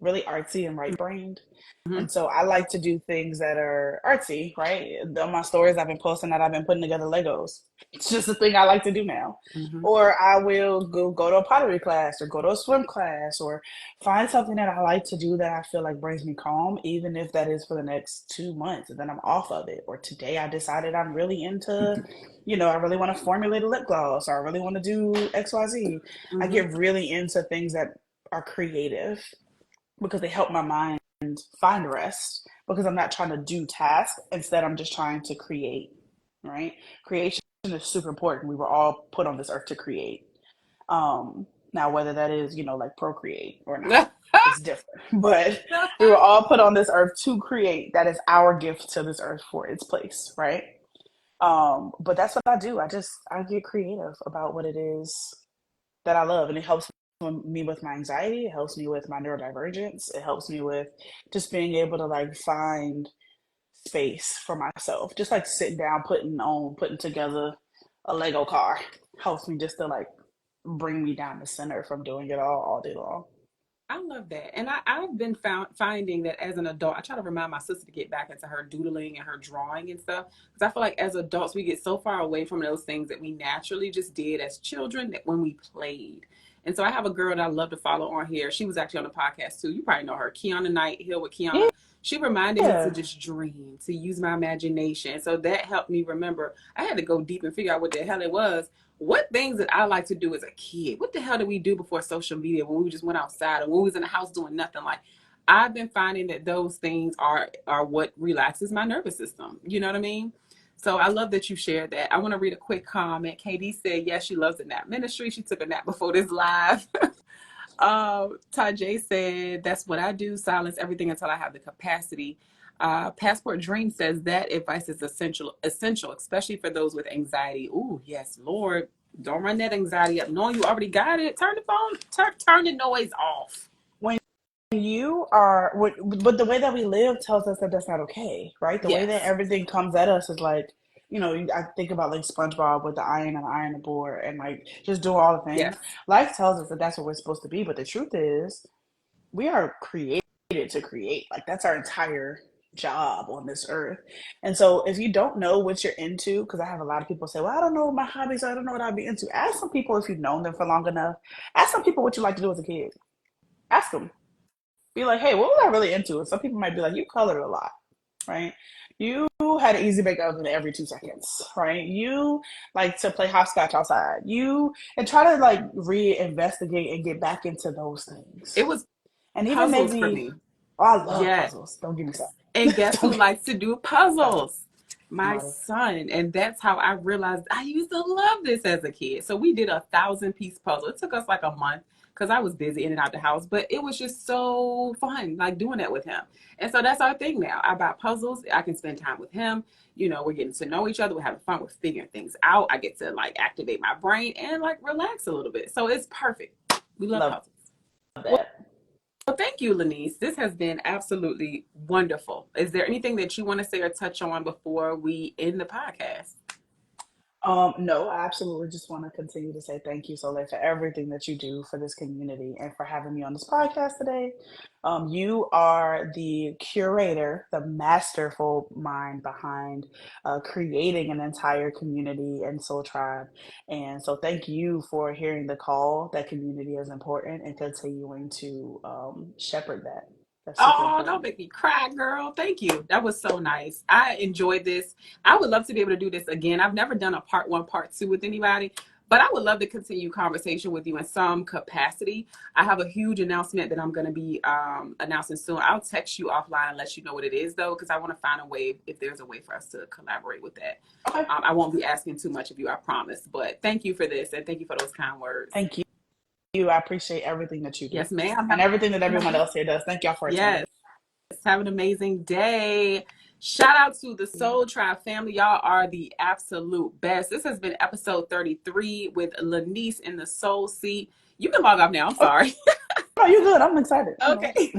really artsy and right brained.
Mm-hmm.
And so I like to do things that are artsy, right? On my stories, I've been posting that I've been putting together Legos. It's just a thing I like to do now.
Mm-hmm.
Or I will go to a pottery class or go to a swim class or find something that I like to do that I feel like brings me calm, even if that is for the next 2 months and then I'm off of it. Or today I decided I'm really into, I really want to formulate a lip gloss or I really want to do XYZ. I
Mm-hmm.
get really into things that are creative because they help my mind find rest because I'm not trying to do tasks. Instead, I'm just trying to create, right? Creation is super important. We were all put on this earth to create. Now, whether that is, like procreate or not, it's different. But we were all put on this earth to create. That is our gift to this earth for its place, right? But that's what I do. I get creative about what it is that I love, and it helps me with my anxiety. It helps me with my neurodivergence. It helps me with just being able to like find space for myself. Just like sitting down, putting together a Lego car helps me just to like bring me down the center from doing it all day long.
I love that. And I've been finding that as an adult, I try to remind my sister to get back into her doodling and her drawing and stuff. Because I feel like as adults, we get so far away from those things that we naturally just did as children that when we played. And so I have a girl that I love to follow on here. She was actually on the podcast too. You probably know her, Kiana Knight, Hill with Kiana. She reminded me to
Yeah.
just dream, to use my imagination. So that helped me remember. I had to go deep and figure out what the hell it was. What things that I like to do as a kid? What the hell did we do before social media when we just went outside or when we was in the house doing nothing? Like I've been finding that those things are what relaxes my nervous system. You know what I mean? So I love that you shared that. I want to read a quick comment. Katie said, yes, she loves the nap ministry. She took a nap before this live. Tajay said, that's what I do. Silence everything until I have the capacity. Passport Dream says that advice is essential, especially for those with anxiety. Ooh, yes, Lord. Don't run that anxiety up. Knowing you already got it, turn the phone, turn the noise off.
When you are, but the way that we live tells us that that's not okay, right? The way that
Yes.
everything comes at us is like, I think about like SpongeBob with the iron and the iron board and like just do all the things.
Yes.
Life tells us that that's what we're supposed to be, but the truth is, we are created to create. Like that's our entire job on this earth. And so if you don't know what you're into, because I have a lot of people say, well, I don't know what my hobbies are, I don't know what I'd be into. Ask some people if you've known them for long enough. Ask some people what you like to do as a kid. Ask them. Be like, hey, what was I really into? And some people might be like, you colored a lot, right? You had an easy bake oven every 2 seconds, right? You like to play hopscotch outside. And try to like reinvestigate and get back into those things.
It was
And even
puzzles for
maybe,
me.
oh, I love
Yes.
puzzles. Don't give me
And
started.
guess who likes to do puzzles? My
Somebody.
son. And that's how I realized I used to love this as a kid. So we did a 1,000-piece puzzle. It took us like a month because I was busy in and out the house, but it was just so fun, like doing that with him. And so that's our thing now. I buy puzzles. I can spend time with him. We're getting to know each other. We're having fun. We're figuring things out. I get to like activate my brain and like relax a little bit. So it's perfect. We love
Love
puzzles.
that.
Well, thank you, Lenise. This has been absolutely wonderful. Is there anything that you want to say or touch on before we end the podcast?
No, I absolutely just want to continue to say thank you, Soliel, for everything that you do for this community and for having me on this podcast today. You are the curator, the masterful mind behind creating an entire community and soul tribe. And so thank you for hearing the call that community is important and continuing to shepherd that. That's super
Oh, don't
important.
make me cry, girl. Thank you. That was so nice. I enjoyed this. I would love to be able to do this again. I've never done a part one, part two with anybody, but I would love to continue conversation with you in some capacity. I have a huge announcement that I'm going to be announcing soon. I'll text you offline and let you know what it is, though, because I want to find a way, if there's a way for us to collaborate with that.
Okay.
I won't be asking too much of you, I promise. But thank you for this, and thank you for those kind words.
Thank you. I appreciate everything that you do
Yes, ma'am.
and everything that everyone else here does. Thank y'all for attending.
Yes. Have an amazing day. Shout out to the Soul Tribe family. Y'all are the absolute best. This has been episode 33 with Lenise in the Soul Seat. You can log off now. I'm sorry.
Oh, you're good. I'm excited.
Okay.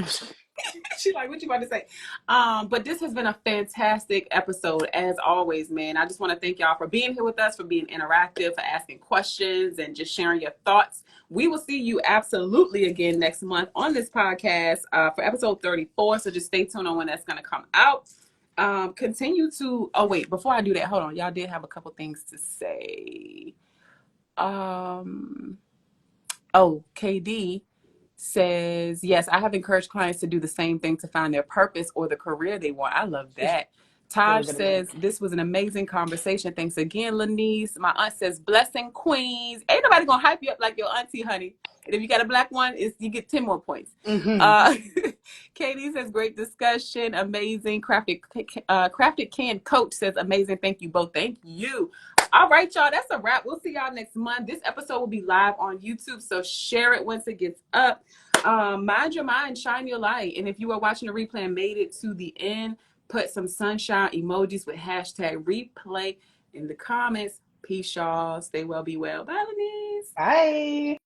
She's like, what you about to say? But this has been a fantastic episode, as always, man. I just want to thank y'all for being here with us, for being interactive, for asking questions, and just sharing your thoughts We will see you absolutely again next month on this podcast for episode 34. So just stay tuned on when that's going to come out. Continue to, oh wait, before I do that, hold on. Y'all did have a couple things to say. KD says, yes, I have encouraged clients to do the same thing to find their purpose or the career they want. I love that. Taj says, this was an amazing conversation. Thanks again, Lenise. My aunt says, blessing queens. Ain't nobody gonna hype you up like your auntie, honey. And if you got a black one, you get 10 more points. Katie says, great discussion. Amazing. Crafted Can Coach says, amazing. Thank you both. Thank you. All right, y'all. That's a wrap. We'll see y'all next month. This episode will be live on YouTube, so share it once it gets up. Mind your mind, shine your light. And if you are watching the replay and made it to the end, put some sunshine emojis with hashtag replay in the comments. Peace, y'all. Stay well, be well. Bye, Lenise.
Bye.